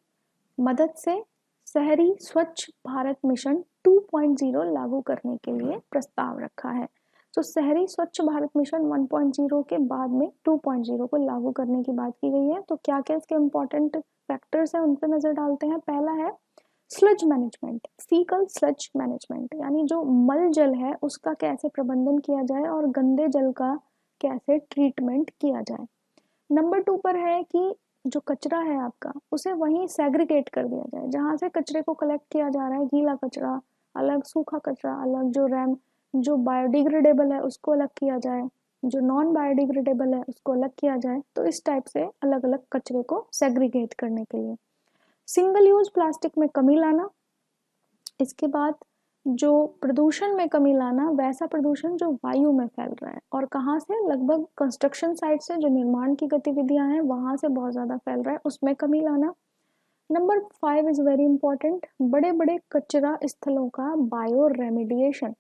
मदद से शहरी स्वच्छ भारत मिशन 2.0 लागू करने के लिए प्रस्ताव रखा है। तो शहरी स्वच्छ भारत मिशन 1.0 के बाद में 2.0 को लागू करने की बात की गई है। तो क्या क्या इसके इम्पोर्टेंट फैक्टर्स हैं उन पर नजर डालते हैं। पहला है sludge management, faecal sludge management, यानी जो मल जल है उसका कैसे प्रबंधन किया जाए और गंदे जल का कैसे ट्रीटमेंट किया जाए। नंबर 2 पर है कि जो कचरा है आपका उसे वहीं सेग्रीगेट कर दिया जाए, जहाँ से कचरे को कलेक्ट किया जा रहा है, गीला कचरा अलग, सूखा कचरा अलग, जो बायोडिग्रेडेबल है उसको अलग किया जाए, जो नॉन बायोडिग्रेडेबल है उसको अलग किया जाए। तो इस टाइप से अलग अलग कचरे को सेग्रीगेट करने के लिए। सिंगल यूज प्लास्टिक में कमी लाना। इसके बाद जो प्रदूषण में कमी लाना, वैसा प्रदूषण जो वायु में फैल रहा है और कहाँ से, लगभग कंस्ट्रक्शन साइट से, जो निर्माण की गतिविधियां हैं वहां से बहुत ज्यादा फैल रहा है, उसमें कमी लाना। नंबर 5 इज वेरी इंपॉर्टेंट, बड़े बड़े कचरा स्थलों का बायो रेमिडिएशन।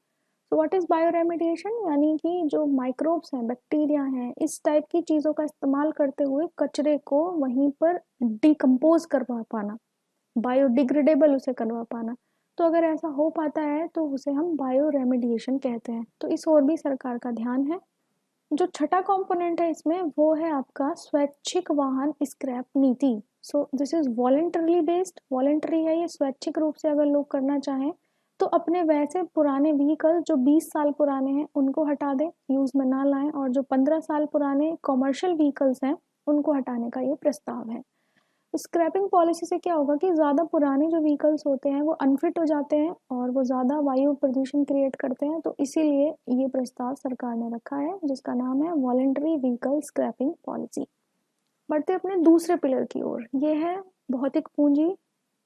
तो व्हाट इज बायो रेमिडिएशन, यानी कि जो माइक्रोब्स हैं, बैक्टीरिया हैं, इस टाइप की चीजों का इस्तेमाल करते हुए कचरे को वहीं पर डिकम्पोज करवा पाना, बायोडिग्रेडेबल उसे करवा पाना। तो अगर ऐसा हो पाता है तो उसे हम बायो रेमिडिएशन कहते हैं। तो इस ओर भी सरकार का ध्यान है। जो छठा कंपोनेंट है इसमें वो है आपका स्वैच्छिक वाहन स्क्रैप नीति। So this is voluntarily based, voluntary है ये, स्वैच्छिक रूप से अगर लोग करना चाहें तो अपने वैसे पुराने व्हीकल जो 20 साल पुराने हैं उनको हटा दें, यूज में ना लाएं, और जो 15 साल पुराने कॉमर्शियल व्हीकल्स हैं उनको हटाने का ये प्रस्ताव है। स्क्रैपिंग पॉलिसी से क्या होगा कि ज़्यादा पुराने जो व्हीकल्स होते हैं वो अनफिट हो जाते हैं और वो ज़्यादा वायु प्रदूषण क्रिएट करते हैं। तो इसीलिए ये प्रस्ताव सरकार ने रखा है जिसका नाम है वॉलेंटरी व्हीकल स्क्रैपिंग पॉलिसी। बढ़ते अपने दूसरे पिलर की ओर, ये है भौतिक पूंजी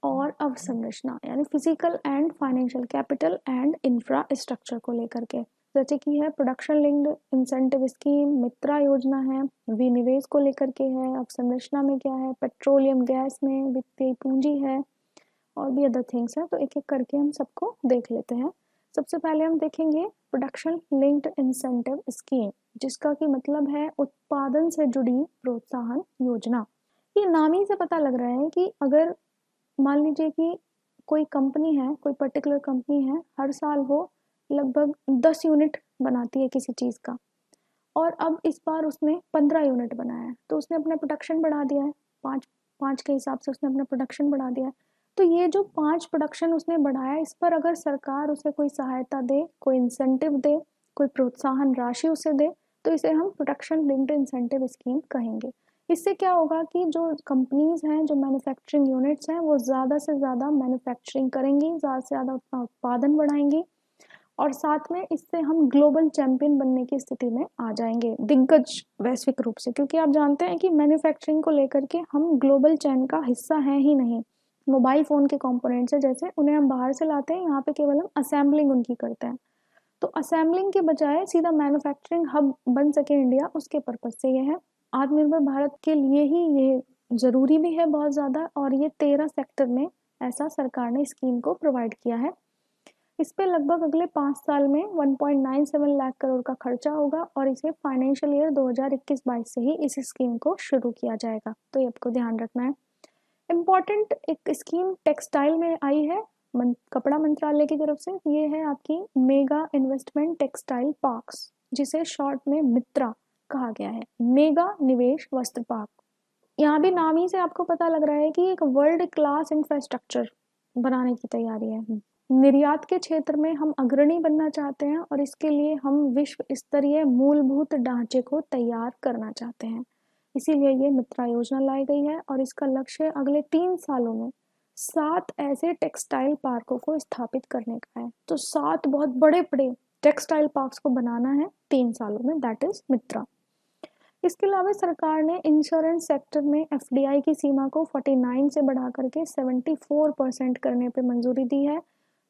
और अवसंरचना, यानी physical and financial capital and infrastructure को लेकर के। जैसे कि है प्रोडक्शन लिंक्ड इंसेंटिव स्कीम, मित्रा योजना है, विनिवेश को लेकर के है, अवसंरचना में क्या है, पेट्रोलियम गैस में वित्तीय पूंजी है और भी अदर थिंग्स है। तो एक एक करके हम सबको देख लेते हैं। सबसे पहले हम देखेंगे प्रोडक्शन लिंक्ड इंसेंटिव स्कीम, जिसका की मतलब है उत्पादन से जुड़ी प्रोत्साहन योजना। ये नाम ही से पता लग रहा है कि अगर मान लीजिए कि कोई कंपनी है, कोई पर्टिकुलर कंपनी है, हर साल वो लगभग 10 यूनिट बनाती है किसी चीज़ का, और अब इस बार उसने 15 यूनिट बनाया है, तो उसने अपना प्रोडक्शन बढ़ा दिया है, पाँच पाँच के हिसाब से उसने अपना प्रोडक्शन बढ़ा दिया है। तो ये जो 5 प्रोडक्शन उसने बढ़ाया, इस पर अगर सरकार उसे कोई सहायता दे, कोई इंसेंटिव दे, कोई प्रोत्साहन राशि उसे दे, तो इसे हम प्रोडक्शन लिंक्ड इंसेंटिव स्कीम कहेंगे। इससे क्या होगा कि जो कंपनीज हैं, जो मैन्युफैक्चरिंग यूनिट्स हैं, वो ज़्यादा से ज़्यादा मैन्युफैक्चरिंग करेंगी, ज़्यादा से ज़्यादा अपना उत्पादन बढ़ाएंगी और साथ में इससे हम ग्लोबल चैंपियन बनने की स्थिति में आ जाएंगे, दिग्गज वैश्विक रूप से। क्योंकि आप जानते हैं कि मैन्युफैक्चरिंग को लेकर के हम ग्लोबल चैन का हिस्सा हैं ही नहीं। मोबाइल फ़ोन के कंपोनेंट्स है जैसे, उन्हें हम बाहर से लाते हैं, यहाँ पे केवल हम असेंबलिंग उनकी करते हैं। तो असेंबलिंग के बजाय सीधा मैन्युफैक्चरिंग हब बन सके इंडिया, उसके पर्पज से ये है। आत्मनिर्भर भारत के लिए ही ये ज़रूरी भी है बहुत ज़्यादा, और ये 13 सेक्टर में ऐसा सरकार ने स्कीम को प्रोवाइड किया है। इस पे लगभग अगले 5 साल में 1.97 लाख करोड़ का खर्चा होगा, और इसे फाइनेंशियल ईयर 2021-22 से ही इस स्कीम को शुरू किया जाएगा, तो ये आपको ध्यान रखना है। इम्पॉर्टेंट एक स्कीम टेक्सटाइल में आई है कपड़ा मंत्रालय की तरफ से, ये है आपकी मेगा इन्वेस्टमेंट टेक्सटाइल पार्क्स, जिसे शॉर्ट में मित्रा कहा गया है, मेगा निवेश वस्त्र पार्क। यहाँ भी नाम ही से आपको पता लग रहा है कि एक वर्ल्ड क्लास इंफ्रास्ट्रक्चर बनाने की तैयारी है। निर्यात के क्षेत्र में हम अग्रणी बनना चाहते हैं, और इसके लिए हम विश्व स्तरीय मूलभूत ढांचे को तैयार करना चाहते हैं। इसीलिए ये मित्रा योजना लाई गई है, और इसका लक्ष्य अगले 3 सालों में 7 ऐसे टेक्सटाइल पार्कों को स्थापित करने का है। तो 7 बहुत बड़े बड़े टेक्सटाइल पार्क्स को बनाना है 3 सालों में, दैट इज मित्रा। इसके अलावा सरकार ने इंश्योरेंस सेक्टर में एफडीआई की सीमा को 49 से बढ़ा करके 74% करने पे मंजूरी दी है।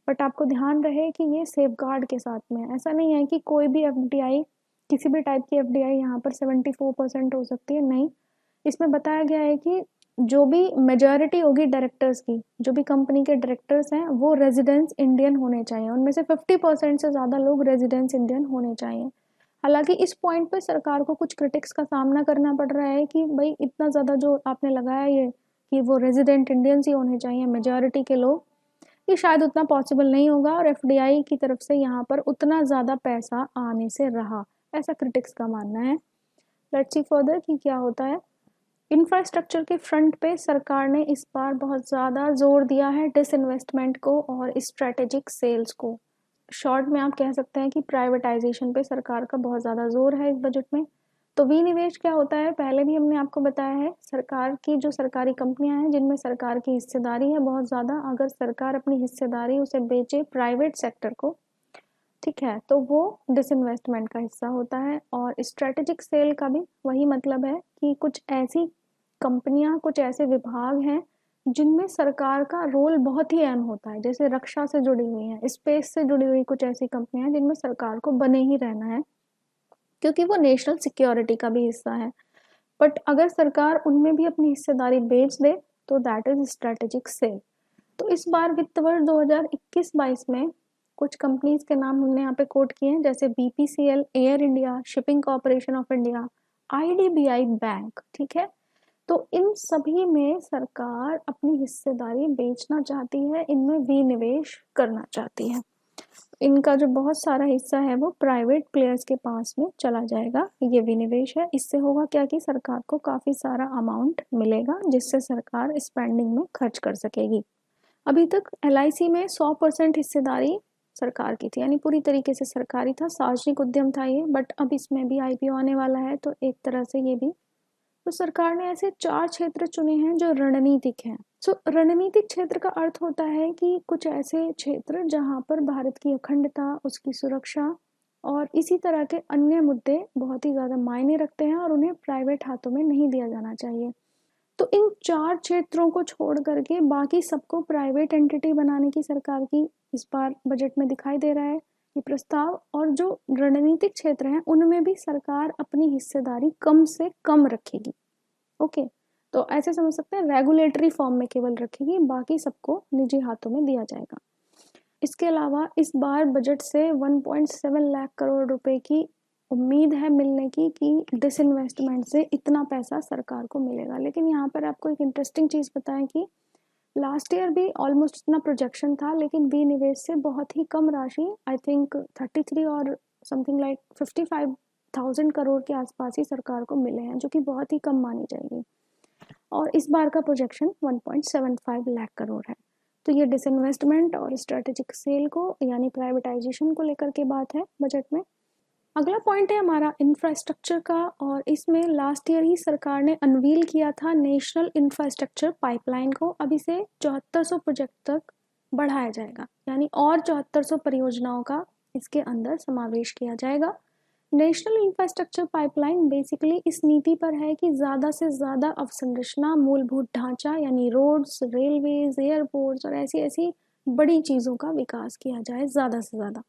बट आपको ध्यान रहे कि ये सेफगार्ड के साथ में है। ऐसा नहीं है कि कोई भी एफडीआई, किसी भी टाइप की एफडीआई यहाँ पर 74% हो सकती है, नहीं। इसमें बताया गया है कि जो भी मेजॉरिटी होगी डायरेक्टर्स की, जो भी कंपनी के डायरेक्टर्स हैं वो रेजिडेंस इंडियन होने चाहिए, उनमें से 50% से ज़्यादा लोग रेजिडेंस इंडियन होने चाहिए। हालांकि इस पॉइंट पे सरकार को कुछ क्रिटिक्स का सामना करना पड़ रहा है कि भाई इतना ज़्यादा जो आपने लगाया ये कि वो रेजिडेंट इंडियंस ही होने चाहिए मेजॉरिटी के लोग, ये शायद उतना पॉसिबल नहीं होगा, और एफडीआई की तरफ से यहाँ पर उतना ज़्यादा पैसा आने से रहा, ऐसा क्रिटिक्स का मानना है। लेट्स सी फर्दर कि क्या होता है। इंफ्रास्ट्रक्चर के फ्रंट पे सरकार ने इस बार बहुत ज़्यादा जोर दिया है डिसइन्वेस्टमेंट को और स्ट्रेटेजिक सेल्स को। शॉर्ट में आप कह सकते हैं कि प्राइवेटाइजेशन पे सरकार का बहुत ज़्यादा जोर है इस बजट में। तो विनिवेश क्या होता है, पहले भी हमने आपको बताया है, सरकार की जो सरकारी कंपनियां हैं जिनमें सरकार की हिस्सेदारी है बहुत ज़्यादा, अगर सरकार अपनी हिस्सेदारी उसे बेचे प्राइवेट सेक्टर को, ठीक है, तो वो डिसइन्वेस्टमेंट का हिस्सा होता है। और स्ट्रेटेजिक सेल का भी वही मतलब है कि कुछ ऐसी कंपनियां, कुछ ऐसे विभाग हैं जिनमें सरकार का रोल बहुत ही अहम होता है, जैसे रक्षा से जुड़ी हुई हैं, स्पेस से जुड़ी हुई कुछ ऐसी कंपनियां जिनमें सरकार को बने ही रहना है, क्योंकि वो नेशनल सिक्योरिटी का भी हिस्सा है। बट अगर सरकार उनमें भी अपनी हिस्सेदारी बेच दे तो दैट इज स्ट्रेटेजिक सेल। तो इस बार वित्त वर्ष 2021-22 में कुछ कंपनीज के नाम हमने यहाँ पे कोट किए हैं, जैसे BPCL, air India, shipping corporation of India, IDBI bank, ठीक है। तो इन सभी में सरकार अपनी हिस्सेदारी बेचना चाहती है, इनमें विनिवेश करना चाहती है। इनका जो बहुत सारा हिस्सा है वो प्राइवेट प्लेयर्स के पास में चला जाएगा, ये विनिवेश है। इससे होगा क्या कि सरकार को काफ़ी सारा अमाउंट मिलेगा जिससे सरकार स्पेंडिंग में खर्च कर सकेगी। अभी तक एलआईसी में 100% हिस्सेदारी सरकार की थी, यानी पूरी तरीके से सरकारी था, सार्वजनिक उद्यम था ये। बट अब इसमें भी आईपीओ आने वाला है, तो एक तरह से ये भी, तो सरकार ने ऐसे 4 क्षेत्र चुने हैं जो रणनीतिक हैं। रणनीतिक क्षेत्र का अर्थ होता है कि कुछ ऐसे क्षेत्र जहां पर भारत की अखंडता, उसकी सुरक्षा और इसी तरह के अन्य मुद्दे बहुत ही ज़्यादा मायने रखते हैं और उन्हें प्राइवेट हाथों में नहीं दिया जाना चाहिए। तो इन 4 क्षेत्रों को छोड़ करके बाकी सबको प्राइवेट एंटिटी बनाने की सरकार की इस बार बजट में दिखाई दे रहा है ये प्रस्ताव। और जो रणनीतिक क्षेत्र हैं उनमें भी सरकार अपनी हिस्सेदारी कम से कम रखेगी। ओके, तो ऐसे समझ सकते हैं, रेगुलेटरी फॉर्म में केवल रखेगी, बाकी सबको निजी हाथों में दिया जाएगा। इसके अलावा इस बार बजट से 1.7 लाख करोड़ रुपए की उम्मीद है मिलने की, कि डिसइन्वेस्टमेंट से इतना पैसा सरकार को मिलेगा। लेकिन यहाँ पर आपको एक इंटरेस्टिंग चीज़ बताएं कि लास्ट ईयर भी ऑलमोस्ट इतना प्रोजेक्शन था, लेकिन विनिवेश से बहुत ही कम राशि, आई थिंक 33 और समथिंग लाइक 55,000 करोड़ के आसपास ही सरकार को मिले हैं, जो कि बहुत ही कम मानी जाएगी। और इस बार का प्रोजेक्शन 1.75 लाख करोड़ है। तो ये डिसइन्वेस्टमेंट और स्ट्रेटेजिक सेल को यानी प्राइवेटाइजेशन को लेकर के बात है बजट में। अगला पॉइंट है हमारा इंफ्रास्ट्रक्चर का, और इसमें लास्ट ईयर ही सरकार ने अनवील किया था नेशनल इंफ्रास्ट्रक्चर पाइपलाइन को। अब इसे 7400 प्रोजेक्ट तक बढ़ाया जाएगा, यानी और 7400 परियोजनाओं का इसके अंदर समावेश किया जाएगा। नेशनल इंफ्रास्ट्रक्चर पाइपलाइन बेसिकली इस नीति पर है कि ज़्यादा से ज़्यादा अवसंरचना, मूलभूत ढांचा यानी रोड्स, रेलवेज, एयरपोर्ट्स और ऐसी ऐसी बड़ी चीज़ों का विकास किया जाए ज़्यादा से ज़्यादा।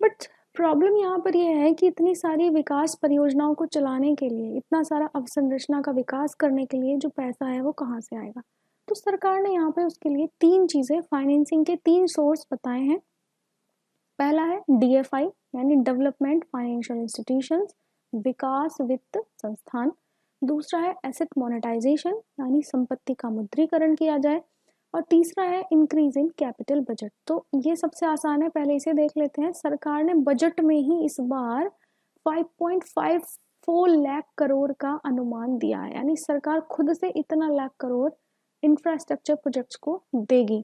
बट प्रॉब्लम यहाँ पर यह है कि इतनी सारी विकास परियोजनाओं को चलाने के लिए, इतना सारा अवसंरचना का विकास करने के लिए जो पैसा है वो कहाँ से आएगा। तो सरकार ने यहाँ पे उसके लिए 3 चीज़ें, फाइनेंसिंग के 3 सोर्स बताए हैं। पहला है DFI यानी डेवलपमेंट फाइनेंशियल इंस्टीट्यूशंस, विकास वित्त संस्थान। दूसरा है एसेट मोनेटाइजेशन यानी संपत्ति का मुद्रीकरण किया जाए। और तीसरा है इंक्रीज इन कैपिटल बजट। तो ये सबसे आसान है, पहले इसे देख लेते हैं। सरकार ने बजट में ही इस बार 5.54 लाख करोड़ का अनुमान दिया है, यानी सरकार खुद से इतना लाख करोड़ इंफ्रास्ट्रक्चर प्रोजेक्ट्स को देगी,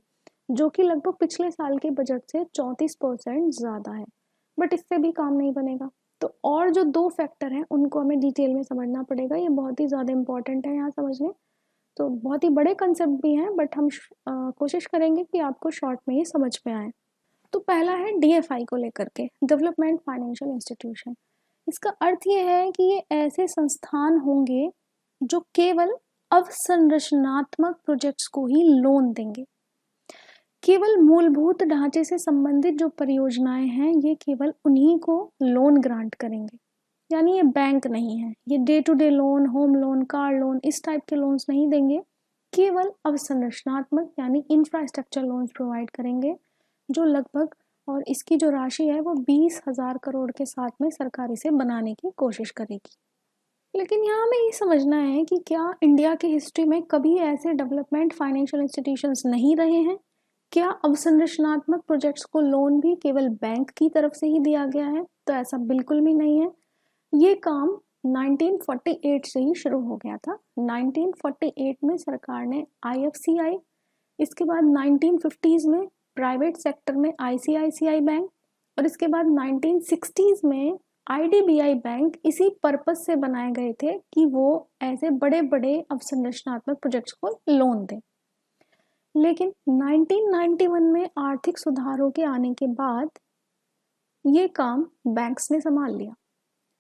जो कि लगभग पिछले साल के बजट से 34% ज़्यादा है। बट इससे भी काम नहीं बनेगा, तो और जो 2 फैक्टर हैं उनको हमें डिटेल में समझना पड़ेगा। ये बहुत ही ज़्यादा इंपॉर्टेंट है यहाँ समझने। तो बहुत ही बड़े कंसेप्ट भी हैं, बट हम कोशिश करेंगे कि आपको शॉर्ट में ही समझ में आए। तो पहला है DFI को लेकर के, डेवलपमेंट फाइनेंशियल इंस्टीट्यूशन। इसका अर्थ ये है कि ये ऐसे संस्थान होंगे जो केवल अवसंरचनात्मक प्रोजेक्ट्स को ही लोन देंगे। केवल मूलभूत ढांचे से संबंधित जो परियोजनाएं हैं ये केवल उन्हीं को लोन ग्रांट करेंगे। यानी ये बैंक नहीं है, ये day to day loan, home loan, car loan, इस टाइप के लोन्स नहीं देंगे। केवल अवसंरचनात्मक यानी इंफ्रास्ट्रक्चर लोन्स प्रोवाइड करेंगे, जो लगभग, और इसकी जो राशि है वो 20,000 करोड़ के साथ में सरकार इसे बनाने की कोशिश करेगी। लेकिन यहाँ हमें ये समझना है कि क्या इंडिया की हिस्ट्री में कभी ऐसे डेवलपमेंट फाइनेंशियल इंस्टीट्यूशंस नहीं रहे हैं? क्या अवसंरचनात्मक प्रोजेक्ट्स को लोन भी केवल बैंक की तरफ से ही दिया गया है? तो ऐसा बिल्कुल भी नहीं है। ये काम 1948 से ही शुरू हो गया था। 1948 में सरकार ने IFCI, इसके बाद 1950s में प्राइवेट सेक्टर में ICICI बैंक, और इसके बाद 1960s में IDBI बैंक इसी पर्पस से बनाए गए थे कि वो ऐसे बड़े बड़े अवसंरचनात्मक प्रोजेक्ट्स को लोन दें। लेकिन 1991 में आर्थिक सुधारों के आने के बाद ये काम बैंक्स ने संभाल लिया,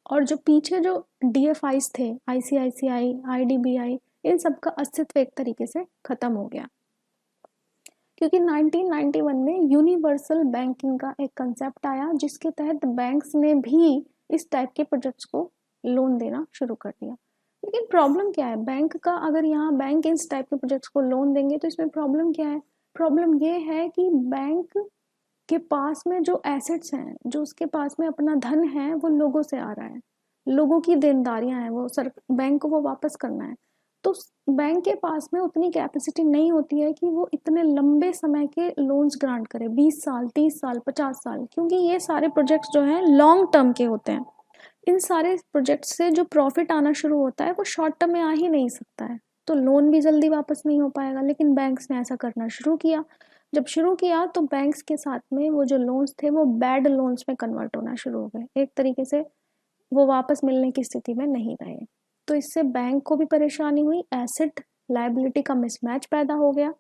और जो पीछे जो DFIs थे, ICICI, IDBI, इन सब का अस्तित्व एक तरीके से खत्म हो गया, क्योंकि 1991 में यूनिवर्सल बैंकिंग का एक कंसेप्ट आया जिसके तहत बैंक्स ने भी इस टाइप के प्रोजेक्ट्स को लोन देना शुरू कर दिया। लेकिन प्रॉब्लम क्या है, बैंक का, अगर यहाँ बैंक इस टाइप के प्रोजेक्ट्स को लोन देंगे तो इसमें प्रॉब्लम क्या है? प्रॉब्लम ये है कि बैंक के पास में जो एसेट्स हैं, जो उसके पास में अपना धन है, वो लोगों से आ रहा है, लोगों की देनदारियां हैं, वो बैंक को वो वापस करना है। तो बैंक के पास में उतनी कैपेसिटी नहीं होती है कि वो इतने लंबे समय के लोन्स ग्रांट करे, 20 साल, 30 साल, 50 साल, क्योंकि ये सारे प्रोजेक्ट्स जो हैं लॉन्ग टर्म के होते हैं। इन सारे प्रोजेक्ट से जो प्रॉफिट आना शुरू होता है वो शॉर्ट टर्म में आ ही नहीं सकता है, तो लोन भी जल्दी वापस नहीं हो पाएगा। लेकिन बैंक्स ने ऐसा करना शुरू किया। जब शुरू किया तो बैंक्स के साथ में वो जो लोन्स थे वो बैड लोन्स में कन्वर्ट होना शुरू हो गए, एक तरीके से वो वापस मिलने की स्थिति में नहीं रहे। तो इससे बैंक को भी परेशानी हुई, एसेट लायबिलिटी का मिसमैच पैदा हो गया,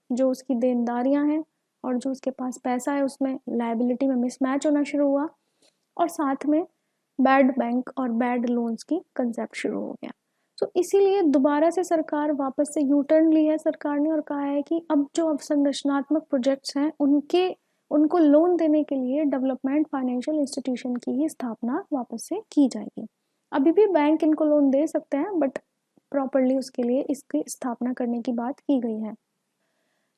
जो उसकी देनदारियां हैं और जो उसके पास पैसा है उसमें लायबिलिटी में मिसमैच होना शुरू हुआ, और साथ में बैड बैंक और बैड लोन्स की कंसेप्ट शुरू हो गया। तो इसीलिए दोबारा से सरकार वापस से यू टर्न ली है सरकार ने, और कहा है कि अब जो अवसंरचनात्मक प्रोजेक्ट्स हैं उनको लोन देने के लिए डेवलपमेंट फाइनेंशियल इंस्टीट्यूशन की ही स्थापना वापस से की जाएगी। अभी भी बैंक इनको लोन दे सकते हैं, बट प्रॉपरली उसके लिए इसकी स्थापना करने की बात की गई है।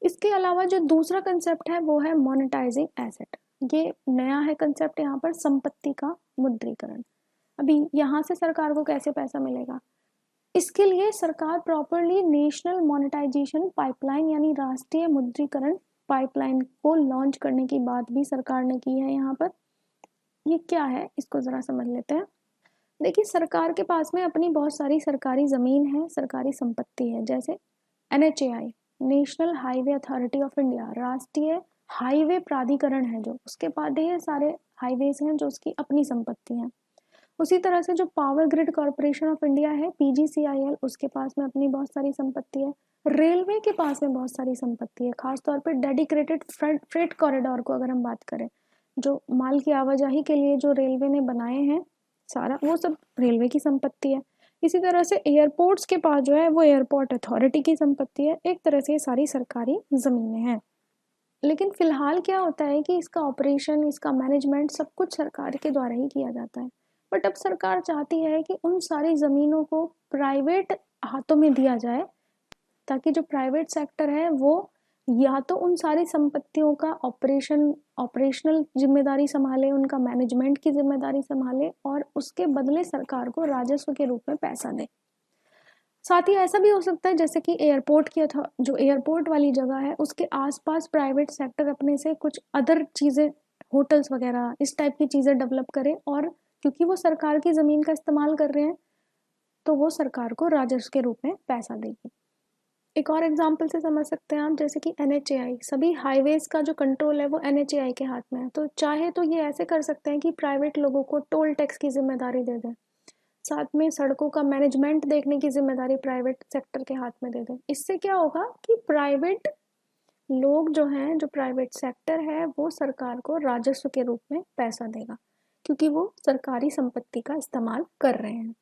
इसके अलावा जो दूसरा कंसेप्ट है वो है मोनेटाइजिंग एसेट। ये नया है कंसेप्ट यहाँ पर, संपत्ति का मुद्रीकरण। अभी यहाँ से सरकार को कैसे पैसा मिलेगा? इसके लिए सरकार प्रॉपरली नेशनल मोनेटाइजेशन पाइपलाइन यानी राष्ट्रीय मुद्रीकरण पाइपलाइन को लॉन्च करने की बात भी सरकार ने की है यहाँ पर। ये क्या है इसको ज़रा समझ लेते हैं। देखिए, सरकार के पास में अपनी बहुत सारी सरकारी ज़मीन है, सरकारी संपत्ति है, जैसे NHAI, national highway authority of India, राष्ट्रीय हाईवे प्राधिकरण है जो, उसके पास ढेर सारे हाईवेज हैं जो उसकी अपनी संपत्ति हैं। उसी तरह से जो power grid corporation of India है, PGCIL, उसके पास में अपनी बहुत सारी संपत्ति है। रेलवे के पास में बहुत सारी संपत्ति है, खासतौर पर डेडिकेटेड फ्रेट कॉरिडोर को अगर हम बात करें, जो माल की आवाजाही के लिए जो रेलवे ने बनाए हैं, सारा वो सब रेलवे की संपत्ति है। इसी तरह से एयरपोर्ट्स के पास जो है वो एयरपोर्ट अथॉरिटी की संपत्ति है। एक तरह से ये सारी सरकारी ज़मीनें हैं। लेकिन फिलहाल क्या होता है कि इसका ऑपरेशन, इसका मैनेजमेंट सब कुछ सरकार के द्वारा ही किया जाता है। बट अब सरकार चाहती है कि उन सारी ज़मीनों को प्राइवेट हाथों में दिया जाए, ताकि जो प्राइवेट सेक्टर है वो या तो उन सारी संपत्तियों का ऑपरेशनल जिम्मेदारी संभाले, उनका मैनेजमेंट की जिम्मेदारी संभाले, और उसके बदले सरकार को राजस्व के रूप में पैसा दे। साथ ही ऐसा भी हो सकता है जैसे कि एयरपोर्ट किया था, जो एयरपोर्ट वाली जगह है उसके आसपास प्राइवेट सेक्टर अपने से कुछ अदर चीज़ें, होटल्स वगैरह इस टाइप की चीज़ें डेवलप करे, और क्योंकि वो सरकार की ज़मीन का इस्तेमाल कर रहे हैं तो वो सरकार को राजस्व के रूप में पैसा देगी। एक और एग्जांपल से समझ सकते हैं आप, जैसे कि NHAI, सभी हाईवेज का जो कंट्रोल है वो NHAI के हाथ में है। तो चाहे तो ये ऐसे कर सकते हैं कि प्राइवेट लोगों को टोल टैक्स की जिम्मेदारी दे दें, साथ में सड़कों का मैनेजमेंट देखने की जिम्मेदारी प्राइवेट सेक्टर के हाथ में दे दें। इससे क्या होगा कि प्राइवेट लोग जो हैं, जो प्राइवेट सेक्टर है, वो सरकार को राजस्व के रूप में पैसा देगा, क्योंकि वो सरकारी संपत्ति का इस्तेमाल कर रहे हैं।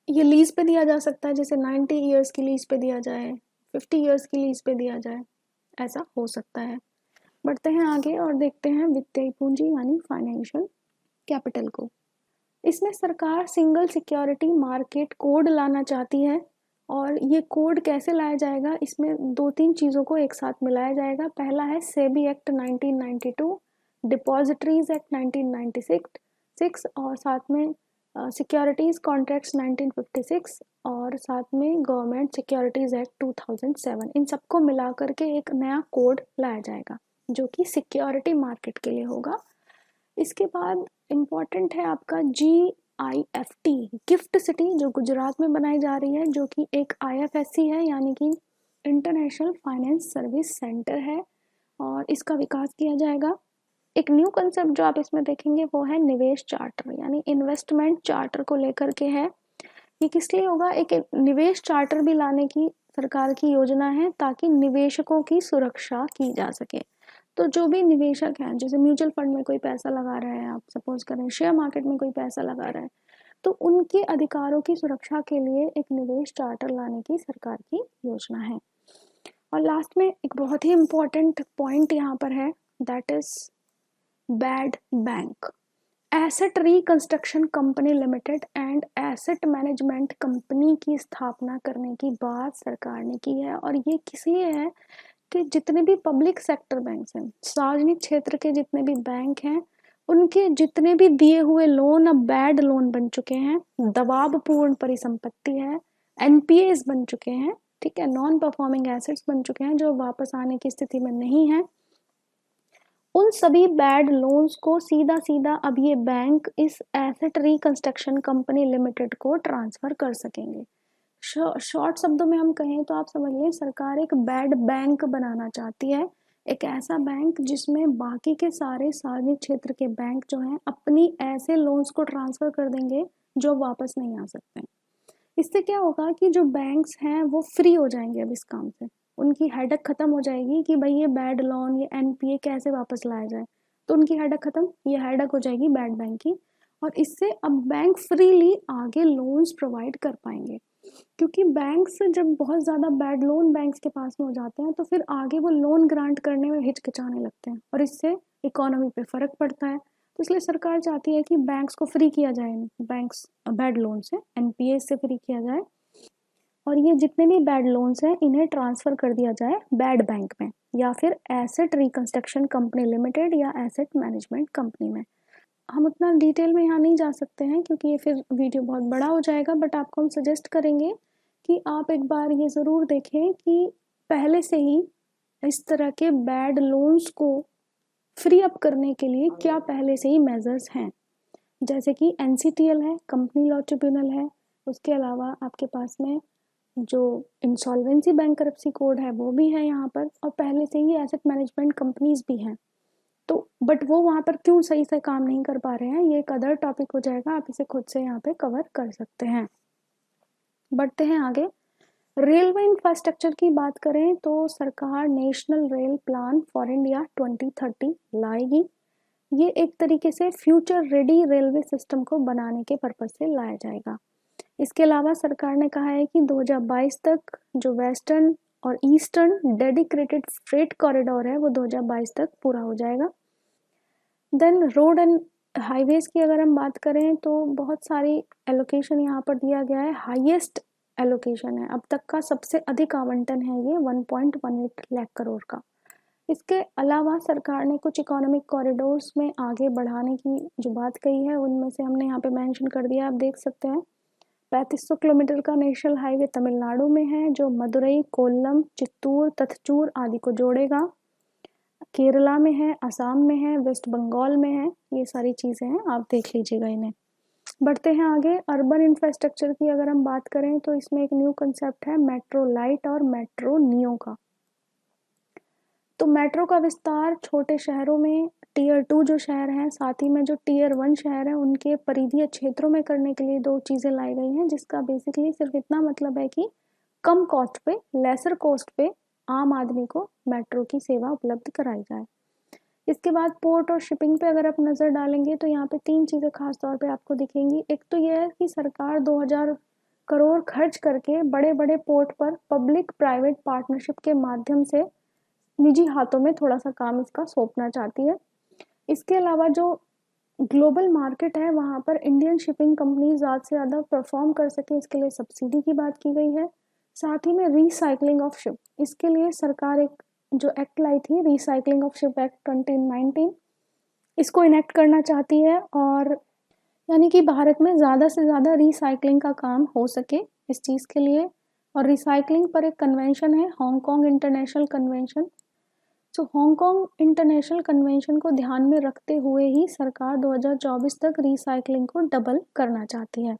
ये लीज पे दिया जा सकता है, जैसे 90 ईयर्स की लीज पे दिया जाए, 50 ईयर्स की लीज पे दिया जाए, ऐसा हो सकता है। बढ़ते हैं आगे और देखते हैं वित्तीय पूंजी यानी फाइनेंशियल कैपिटल को। इसमें सरकार सिंगल सिक्योरिटी मार्केट कोड लाना चाहती है, और ये कोड कैसे लाया जाएगा, इसमें दो तीन चीज़ों को एक साथ मिलाया जाएगा। पहला है सेबी एक्ट 1992, डिपॉजिटरीज एक्ट 1996, और साथ में सिक्योरिटीज़ कॉन्ट्रैक्ट्स 1956, और साथ में गवर्नमेंट सिक्योरिटीज़ एक्ट 2007। इन सबको मिला करके एक नया कोड लाया जाएगा जो कि सिक्योरिटी मार्केट के लिए होगा। इसके बाद इम्पॉर्टेंट है आपका GIFT, गिफ्ट सिटी, जो गुजरात में बनाई जा रही है, जो कि एक IFSC है, यानी कि इंटरनेशनल फाइनेंस सर्विस सेंटर है, और इसका विकास किया जाएगा। एक न्यू कंसेप्ट जो आप इसमें देखेंगे वो है निवेश चार्टर, यानी इन्वेस्टमेंट चार्टर को लेकर के है। ये किस लिए होगा, एक निवेश चार्टर भी लाने की सरकार की योजना है, ताकि निवेशकों की सुरक्षा की जा सके। तो जो भी निवेशक हैं, जैसे म्यूचुअल फंड में कोई पैसा लगा रहा है, आप सपोज करें शेयर मार्केट में कोई पैसा लगा रहा है, तो उनके अधिकारों की सुरक्षा के लिए एक निवेश चार्टर लाने की सरकार की योजना है। और लास्ट में एक बहुत ही इम्पोर्टेंट पॉइंट यहाँ पर है, that is bad bank. Asset reconstruction company limited and asset management company की स्थापना करने की बात सरकार ने की है, और ये किस लिए है कि जितने भी पब्लिक सेक्टर बैंक हैं, सार्वजनिक क्षेत्र के जितने भी बैंक हैं, उनके जितने भी दिए हुए लोन अब बैड लोन बन चुके हैं, दबावपूर्ण परिसंपत्ति है, NPAs बन चुके हैं, ठीक है, नॉन परफॉर्मिंग एसेट्स बन चुके हैं, जो वापस आने की स्थिति में नहीं है। उन सभी बैड लोन्स को सीधा सीधा अब ये बैंक इस एसेट रिकंस्ट्रक्शन कंपनी लिमिटेड को ट्रांसफर कर सकेंगे। शॉर्ट शब्दों में हम कहें तो आप समझ लें, सरकार एक बैड बैंक बनाना चाहती है, एक ऐसा बैंक जिसमें बाकी के सारे सार्वजनिक क्षेत्र के बैंक जो हैं अपनी ऐसे लोन्स को ट्रांसफर कर देंगे जो वापस नहीं आ सकते। इससे क्या होगा कि जो बैंक्स हैं वो फ्री हो जाएंगे अब इस काम से, उनकी हेडक खत्म हो जाएगी कि भाई ये बैड लोन, ये NPA कैसे वापस लाया जाए, तो उनकी हेडक खत्म, ये हेडक हो जाएगी बैड बैंक की, और इससे अब बैंक फ्रीली आगे लोन्स प्रोवाइड कर पाएंगे। क्योंकि बैंक्स जब बहुत ज़्यादा बैड लोन बैंक्स के पास में हो जाते हैं तो फिर आगे वो लोन ग्रांट करने में हिचकिचाने लगते हैं, और इससे इकोनॉमी पे फर्क पड़ता है। तो इसलिए सरकार चाहती है कि बैंक्स को फ्री किया जाए, बैंक्स बैड लोन से, NPA से फ्री किया जाए, और ये जितने भी बैड लोन्स हैं इन्हें ट्रांसफ़र कर दिया जाए बैड बैंक में, या फिर एसेट रिकंस्ट्रक्शन कंपनी लिमिटेड या एसेट मैनेजमेंट कंपनी में। हम उतना डिटेल में यहाँ नहीं जा सकते हैं क्योंकि ये फिर वीडियो बहुत बड़ा हो जाएगा, बट आपको हम सजेस्ट करेंगे कि आप एक बार ये ज़रूर देखें कि पहले से ही इस तरह के बैड लोन्स को फ्री अप करने के लिए क्या पहले से ही मेजर्स हैं, जैसे कि NCTL है, कंपनी लॉ ट्रिब्यूनल है, उसके अलावा आपके पास में जो इंसॉल्वेंसी बैंकरप्सी कोड है वो भी है यहाँ पर, और पहले से ही एसेट मैनेजमेंट कंपनीज भी हैं। तो बट वो वहाँ पर क्यों सही से काम नहीं कर पा रहे हैं, ये एक अदर टॉपिक हो जाएगा, आप इसे खुद से यहाँ पे कवर कर सकते हैं। बढ़ते हैं आगे। रेलवे इंफ्रास्ट्रक्चर की बात करें तो सरकार national rail plan for India 2030 लाएगी। ये एक तरीके से फ्यूचर रेडी रेलवे सिस्टम को बनाने के पर्पज से लाया जाएगा। इसके अलावा सरकार ने कहा है कि 2022 तक जो वेस्टर्न और ईस्टर्न डेडिकेटेड फ्रेट कॉरिडोर है वो 2022 तक पूरा हो जाएगा। देन रोड एंड हाईवेज की अगर हम बात करें तो बहुत सारी एलोकेशन यहाँ पर दिया गया है, हाईएस्ट एलोकेशन है, अब तक का सबसे अधिक आवंटन है ये 1.18 लाख करोड़ का। इसके अलावा सरकार ने कुछ इकोनॉमिक कॉरिडोर्स में आगे बढ़ाने की जो बात कही है उनमें से हमने यहाँ पे मेंशन कर दिया, आप देख सकते हैं। 3500 किलोमीटर का नेशनल हाईवे तमिलनाडु में है जो मदुरई, कोल्लम, चित्तूर, तथचूर आदि को जोड़ेगा। केरला में है, असम में है, वेस्ट बंगाल में है, ये सारी चीज़ें हैं, आप देख लीजिएगा इन्हें। बढ़ते हैं आगे। अर्बन इंफ्रास्ट्रक्चर की अगर हम बात करें तो इसमें एक न्यू कंसेप्ट है मेट्रो लाइट और मेट्रो नियो का। तो मेट्रो का विस्तार छोटे शहरों में, टीयर 2 जो शहर हैं, साथ ही में जो टीयर 1 शहर हैं उनके परिधीय क्षेत्रों में करने के लिए दो चीज़ें लाई गई हैं, जिसका बेसिकली सिर्फ इतना मतलब है कि कम कॉस्ट पे, लेसर कॉस्ट पे आम आदमी को मेट्रो की सेवा उपलब्ध कराई जाए। इसके बाद पोर्ट और शिपिंग पे अगर आप नज़र डालेंगे तो यहाँ पे 3 चीज़ें खास तौर पे आपको दिखेंगी। एक तो यह है कि सरकार 2000 करोड़ खर्च करके बड़े बड़े पोर्ट पर पब्लिक प्राइवेट पार्टनरशिप के माध्यम से निजी हाथों में थोड़ा सा काम इसका सौंपना चाहती है। इसके अलावा जो ग्लोबल मार्केट है वहाँ पर इंडियन शिपिंग कंपनी ज़्यादा से ज़्यादा परफॉर्म कर सके, इसके लिए सब्सिडी की बात की गई है। साथ ही में रिसाइकलिंग ऑफ शिप, इसके लिए सरकार एक जो एक्ट लाई थी, रिसाइकलिंग ऑफ शिप एक्ट 2019, इसको इनेक्ट करना चाहती है, और यानी कि भारत में ज़्यादा से ज़्यादा रिसाइकलिंग का काम हो सके इस चीज़ के लिए। और रिसाइकलिंग पर एक कन्वेंशन है, हांगकांग इंटरनेशनल कन्वेंशन। तो हांगकांग इंटरनेशनल कन्वेंशन को ध्यान में रखते हुए ही सरकार 2024 तक रिसाइकलिंग को डबल करना चाहती है।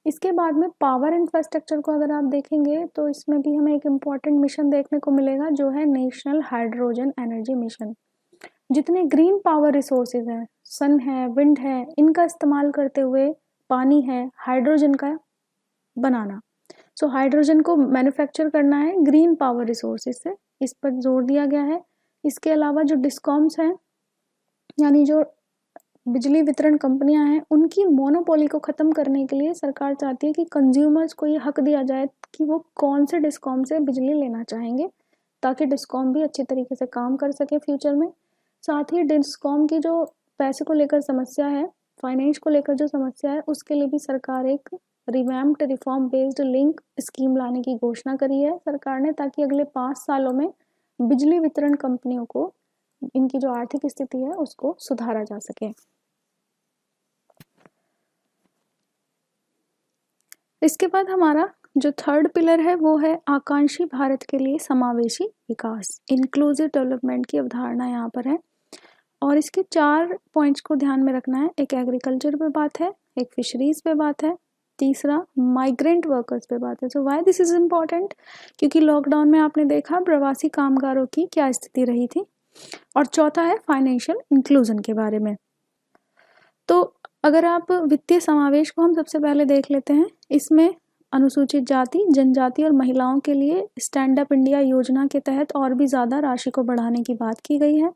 इसके बाद में पावर इंफ्रास्ट्रक्चर को अगर आप देखेंगे तो इसमें भी हमें एक इम्पॉर्टेंट मिशन देखने को मिलेगा जो है नेशनल हाइड्रोजन एनर्जी मिशन। जितने ग्रीन पावर रिसोर्सेज हैं, सन है, विंड है, इनका इस्तेमाल करते हुए पानी है, हाइड्रोजन का बनाना। सो हाइड्रोजन को मैन्युफैक्चर करना है ग्रीन पावर रिसोर्सेज से, इस पर जोर दिया गया है। इसके अलावा जो डिस्कॉम्स हैं, यानी जो बिजली वितरण कंपनियां हैं, उनकी मोनोपोली को ख़त्म करने के लिए सरकार चाहती है कि कंज्यूमर्स को ये हक दिया जाए कि वो कौन से डिस्कॉम से बिजली लेना चाहेंगे, ताकि डिस्कॉम भी अच्छे तरीके से काम कर सके फ्यूचर में। साथ ही डिस्कॉम की जो पैसे को लेकर समस्या है, फाइनेंस को लेकर जो समस्या है, उसके लिए भी सरकार एक revamped reform based link scheme लाने की घोषणा करी है सरकार ने, ताकि अगले 5 सालों में बिजली वितरण कंपनियों को इनकी जो आर्थिक स्थिति है उसको सुधारा जा सके। इसके बाद हमारा जो थर्ड पिलर है वो है आकांक्षी भारत के लिए समावेशी विकास, इंक्लूसिव डेवलपमेंट की अवधारणा यहाँ पर है, और इसके 4 पॉइंट्स को ध्यान में रखना है। एक एग्रीकल्चर पे बात है, एक फिशरीज पे बात है, तीसरा माइग्रेंट वर्कर्स पे बात है। So why this is important, क्योंकि लॉकडाउन में आपने देखा प्रवासी कामगारों की क्या स्थिति रही थी। और चौथा है फाइनेंशियल इंक्लूजन के बारे में। तो अगर आप वित्तीय समावेश को हम सबसे पहले देख लेते हैं, इसमें अनुसूचित जाति, जनजाति और महिलाओं के लिए स्टैंड अप इंडिया योजना के तहत और भी ज़्यादा राशि को बढ़ाने की बात की गई है।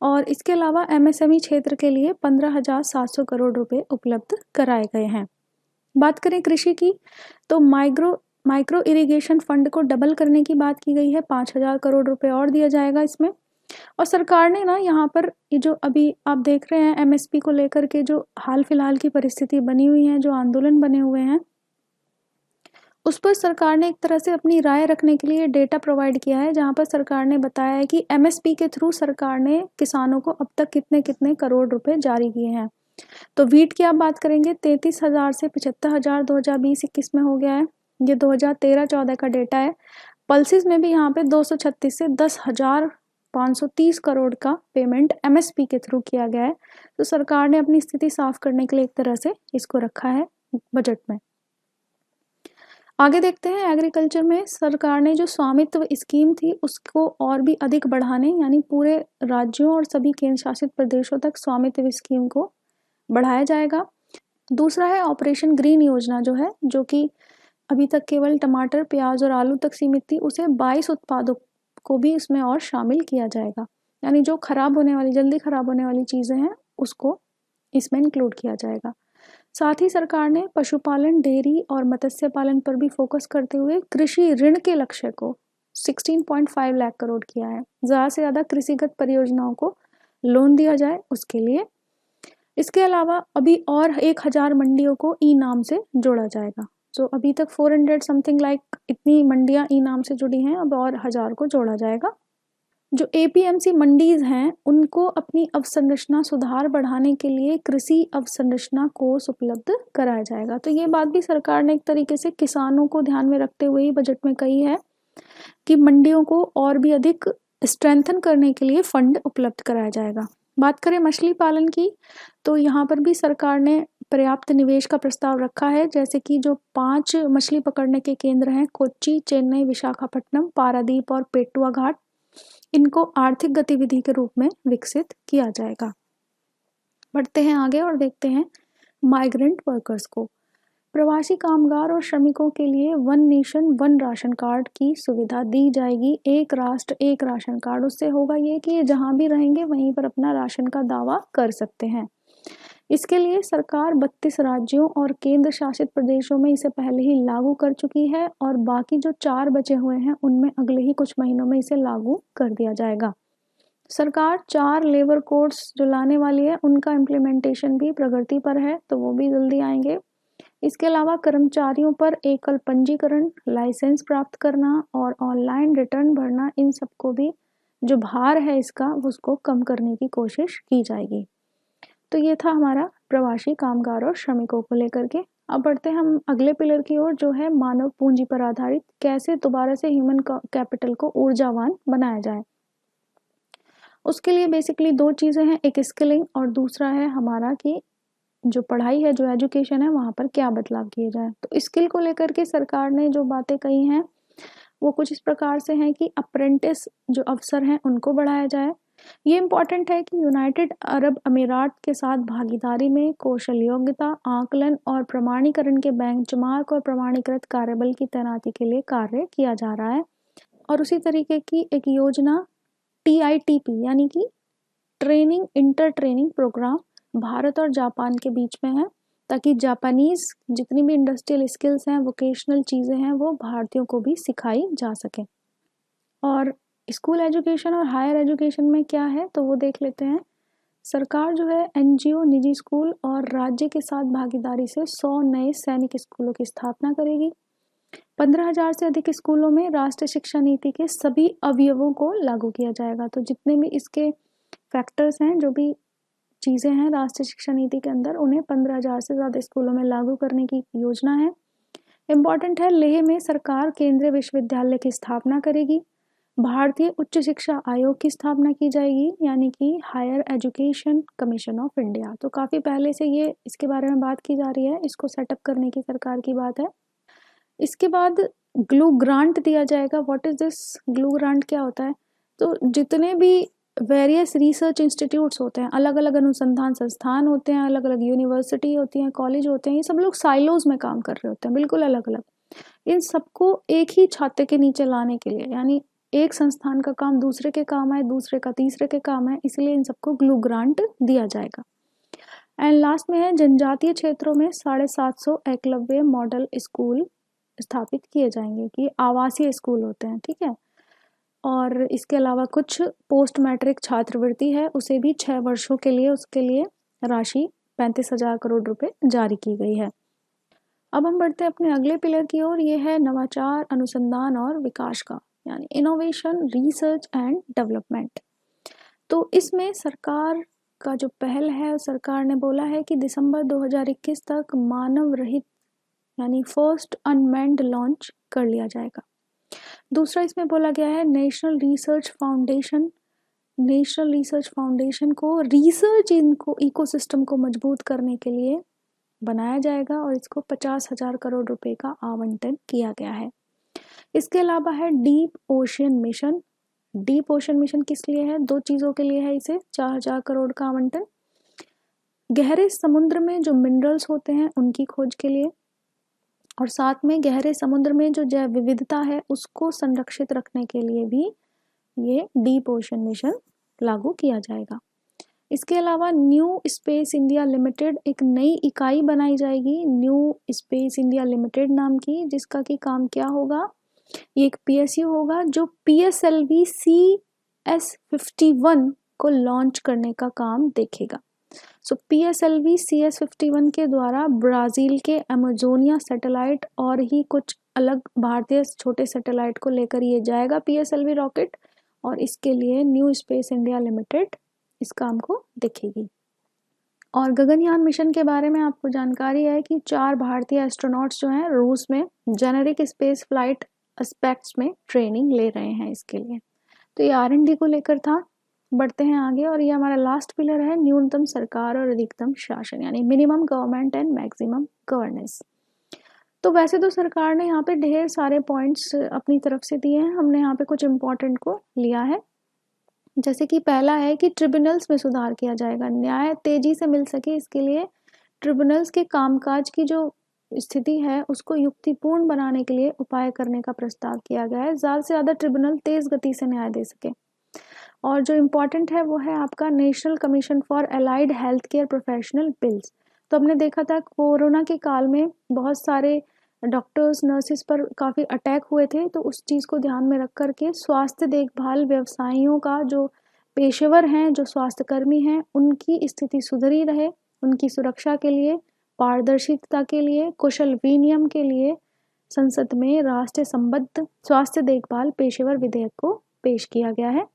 और इसके अलावा एमएसएमई क्षेत्र के लिए 15,700 करोड़ रुपए उपलब्ध कराए गए हैं। बात करें कृषि की तो माइक्रो इरिगेशन फंड को डबल करने की बात की गई है, 5,000 करोड़ रुपए और दिया जाएगा इसमें। और सरकार ने ना यहाँ पर ये जो अभी आप देख रहे हैं एमएसपी को लेकर के जो हाल फिलहाल की परिस्थिति बनी हुई है, जो आंदोलन बने हुए हैं, उस पर सरकार ने एक तरह से अपनी राय रखने के लिए डेटा प्रोवाइड किया है, जहाँ पर सरकार ने बताया है कि एमएसपी के थ्रू सरकार ने किसानों को अब तक कितने कितने करोड़ रुपए जारी किए हैं। तो वीट की आप बात करेंगे 33,000 से 75,000 2020-21 में हो गया है, ये 2013-14 का डेटा है। पल्सेस में भी यहाँ पे 236 से 10,530 करोड़ का पेमेंट एमएसपी के थ्रू किया गया है। तो सरकार ने अपनी स्थिति साफ करने के लिए एक तरह से इसको रखा है बजट में। आगे देखते हैं एग्रीकल्चर में सरकार ने जो स्वामित्व स्कीम थी उसको और भी अधिक बढ़ाने, यानी पूरे राज्यों और सभी केंद्र शासित प्रदेशों तक स्वामित्व स्कीम को बढ़ाया जाएगा। दूसरा है ऑपरेशन ग्रीन योजना जो है, जो कि अभी तक केवल टमाटर, प्याज और आलू तक सीमित थी, उसे 22 उत्पादों को भी इसमें और शामिल किया जाएगा, यानी जो खराब होने वाली, जल्दी खराब होने वाली चीज़ें हैं उसको इसमें इंक्लूड किया जाएगा। साथ ही सरकार ने पशुपालन, डेयरी और मत्स्य पालन पर भी फोकस करते हुए कृषि ऋण के लक्ष्य को 16.5 लाख करोड़ किया है। ज़्यादा से ज़्यादा कृषिगत परियोजनाओं को लोन दिया जाए उसके लिए। इसके अलावा अभी और 1000 मंडियों को ई नाम से जोड़ा जाएगा। जो अभी तक 400 समथिंग लाइक इतनी मंडियां ई नाम से जुड़ी हैं, अब और 1000 को जोड़ा जाएगा। जो एपीएमसी मंडीज हैं उनको अपनी अवसंरचना सुधार बढ़ाने के लिए कृषि अवसंरचना कोष उपलब्ध कराया जाएगा। तो ये बात भी सरकार ने एक तरीके से किसानों को ध्यान में रखते हुए ही बजट में कही है कि मंडियों को और भी अधिक स्ट्रेंथन करने के लिए फंड उपलब्ध कराया जाएगा। बात करें मछली पालन की, तो यहाँ पर भी सरकार ने पर्याप्त निवेश का प्रस्ताव रखा है, जैसे कि जो 5 मछली पकड़ने के केंद्र हैं कोच्चि, चेन्नई, विशाखापट्टनम, पारादीप और पेटुआ घाट, इनको आर्थिक गतिविधि के रूप में विकसित किया जाएगा। बढ़ते हैं आगे और देखते हैं माइग्रेंट वर्कर्स को। प्रवासी कामगार और श्रमिकों के लिए one nation one ration card की सुविधा दी जाएगी। एक राष्ट्र एक राशन कार्ड, उससे होगा ये कि ये जहाँ भी रहेंगे वहीं पर अपना राशन का दावा कर सकते हैं। इसके लिए सरकार 32 राज्यों और केंद्र शासित प्रदेशों में इसे पहले ही लागू कर चुकी है और बाकी जो 4 बचे हुए हैं उनमें अगले ही कुछ महीनों में इसे लागू कर दिया जाएगा। सरकार 4 लेबर कोड्स जो लाने वाली है उनका इम्प्लीमेंटेशन भी प्रगति पर है, तो वो भी जल्दी आएंगे। इसके अलावा कर्मचारियों पर एकल पंजीकरण, लाइसेंस प्राप्त करना और ऑनलाइन रिटर्न भरना, इन सबको भी जो भार है इसका उसको कम करने की कोशिश की जाएगी। तो ये था हमारा प्रवासी कामगार और श्रमिकों को लेकर के। अब बढ़ते हैं हम अगले पिलर की ओर, जो है मानव पूंजी पर आधारित कैसे दोबारा से ह्यूमन कैपिटल को ऊर्जावान बनाया जाए। उसके लिए बेसिकली 2 चीज़ें हैं, एक स्किलिंग और दूसरा है हमारा कि जो पढ़ाई है, जो एजुकेशन है, वहाँ पर क्या बदलाव किए जाए। तो स्किल को लेकर के सरकार ने जो बातें कही हैं वो कुछ इस प्रकार से हैं कि अप्रेंटिस जो अवसर हैं उनको बढ़ाया जाए। ये इम्पॉर्टेंट है कि यूनाइटेड अरब अमीरात के साथ भागीदारी में कौशल योग्यता, आकलन और प्रमाणीकरण के बेंचमार्क और प्रमाणीकृत कार्यबल की तैनाती के लिए कार्य किया जा रहा है। और उसी तरीके की एक योजना TITP यानी कि training inter training programme Bharat और जापान के बीच में है, ताकि जापानीज जितनी भी इंडस्ट्रियल स्किल्स हैं, वोकेशनल चीज़ें हैं, वो भारतीयों को भी सिखाई जा सके। और स्कूल एजुकेशन और हायर एजुकेशन में क्या है तो वो देख लेते हैं। सरकार जो है NGO, निजी स्कूल और राज्य के साथ भागीदारी से 100 नए सैनिक स्कूलों की स्थापना करेगी। 15,000 से अधिक स्कूलों में राष्ट्रीय शिक्षा नीति के सभी अवयवों को लागू किया जाएगा। तो जितने भी इसके फैक्टर्स हैं, जो भी चीज़ें हैं राष्ट्रीय शिक्षा नीति के अंदर, उन्हें 15,000 से ज़्यादा स्कूलों में लागू करने की योजना है। इम्पॉर्टेंट है, लेह में सरकार केंद्रीय विश्वविद्यालय की स्थापना करेगी। भारतीय उच्च शिक्षा आयोग की स्थापना की जाएगी, यानी कि higher education commission of India. तो काफ़ी पहले से ये इसके बारे में बात की जा रही है, इसको सेटअप करने की सरकार की बात है। इसके बाद ग्लू ग्रांट दिया जाएगा। What is this glue grant, क्या होता है? तो जितने भी वेरियस रिसर्च इंस्टीट्यूट्स होते हैं, अलग अलग अनुसंधान संस्थान होते हैं, अलग अलग यूनिवर्सिटी होती हैं, कॉलेज होते हैं, ये सब लोग साइलोज में काम कर रहे होते हैं, बिल्कुल अलग अलग। इन सबको एक ही छाते के नीचे लाने के लिए, यानी एक संस्थान का काम दूसरे के काम आए, दूसरे का तीसरे के काम है, इसलिए इन सबको ग्लू ग्रांट दिया जाएगा। एंड लास्ट में है जनजातीय क्षेत्रों में 750 एकलव्य मॉडल स्कूल स्थापित किए जाएंगे, कि आवासीय स्कूल होते हैं, ठीक है। और इसके अलावा कुछ पोस्ट मैट्रिक छात्रवृत्ति है, उसे भी 6 वर्षों के लिए उसके लिए राशि 35,000 करोड़ रुपए जारी की गई है। अब हम बढ़ते हैं अपने अगले पिलर की ओर, ये है नवाचार, अनुसंधान और विकास का, यानी इनोवेशन, रिसर्च एंड डेवलपमेंट। तो इसमें सरकार का जो पहल है, सरकार ने बोला है कि दिसंबर 2021 तक मानव रहित यानी फर्स्ट अनमैन्ड लॉन्च कर लिया जाएगा। दूसरा इसमें बोला गया है नेशनल रिसर्च फाउंडेशन को रिसर्च इकोसिस्टम को मजबूत करने के लिए बनाया जाएगा और इसको 50,000 करोड़ रुपए का आवंटन किया गया है। इसके अलावा है deep ocean mission. Deep ocean mission किस लिए है? 2 चीज़ों के लिए है, इसे 4,000 करोड़ का आवंटन। गहरे समुद्र में जो मिनरल्स होते हैं उनकी खोज के लिए, और साथ में गहरे समुद्र में जो जैव विविधता है उसको संरक्षित रखने के लिए भी ये डीप ओशन मिशन लागू किया जाएगा। इसके अलावा न्यू स्पेस इंडिया लिमिटेड एक नई इकाई बनाई जाएगी, न्यू स्पेस इंडिया लिमिटेड नाम की, जिसका कि काम क्या होगा, ये एक पीएसयू होगा जो PSLV CS51 को लॉन्च करने का काम देखेगा। सो PSLV CS51 के द्वारा ब्राज़ील के अमेजोनिया सैटेलाइट और ही कुछ अलग भारतीय छोटे सैटेलाइट को लेकर ये जाएगा PSLV रॉकेट, और इसके लिए न्यू स्पेस इंडिया लिमिटेड इस काम को देखेगी। और गगनयान मिशन के बारे में आपको जानकारी है कि 4 भारतीय एस्ट्रोनॉट्स जो हैं रूस में जेनेरिक स्पेस फ्लाइट एस्पेक्ट्स में ट्रेनिंग ले रहे हैं इसके लिए। तो ये R&D को लेकर था। बढ़ते हैं आगे, और ये हमारा लास्ट पिलर है न्यूनतम सरकार और अधिकतम शासन, यानी minimum government and maximum governance. तो वैसे तो सरकार ने यहाँ पे ढेर सारे पॉइंट्स अपनी तरफ से दिए हैं, हमने यहाँ पे कुछ इम्पोर्टेंट को लिया है। जैसे कि पहला है कि ट्रिब्यूनल्स में सुधार किया जाएगा, न्याय तेजी से मिल सके इसके लिए ट्रिब्यूनल्स के कामकाज की जो स्थिति है उसको युक्तिपूर्ण बनाने के लिए उपाय करने का प्रस्ताव किया गया है, ज़्यादा से ज़्यादा ट्रिब्यूनल तेज गति से न्याय दे सके। और जो इम्पोर्टेंट है वो है आपका national commission for allied health care professional bills. तो हमने देखा था कोरोना के काल में बहुत सारे डॉक्टर्स नर्सेस पर काफ़ी अटैक हुए थे, तो उस चीज़ को ध्यान में रख कर के स्वास्थ्य देखभाल व्यवसायियों का जो पेशेवर हैं, जो स्वास्थ्यकर्मी हैं, उनकी स्थिति सुधरी रहे, उनकी सुरक्षा के लिए, पारदर्शिता के लिए, कुशल विनियम के लिए संसद में राष्ट्रीय संबद्ध स्वास्थ्य देखभाल पेशेवर विधेयक को पेश किया गया है।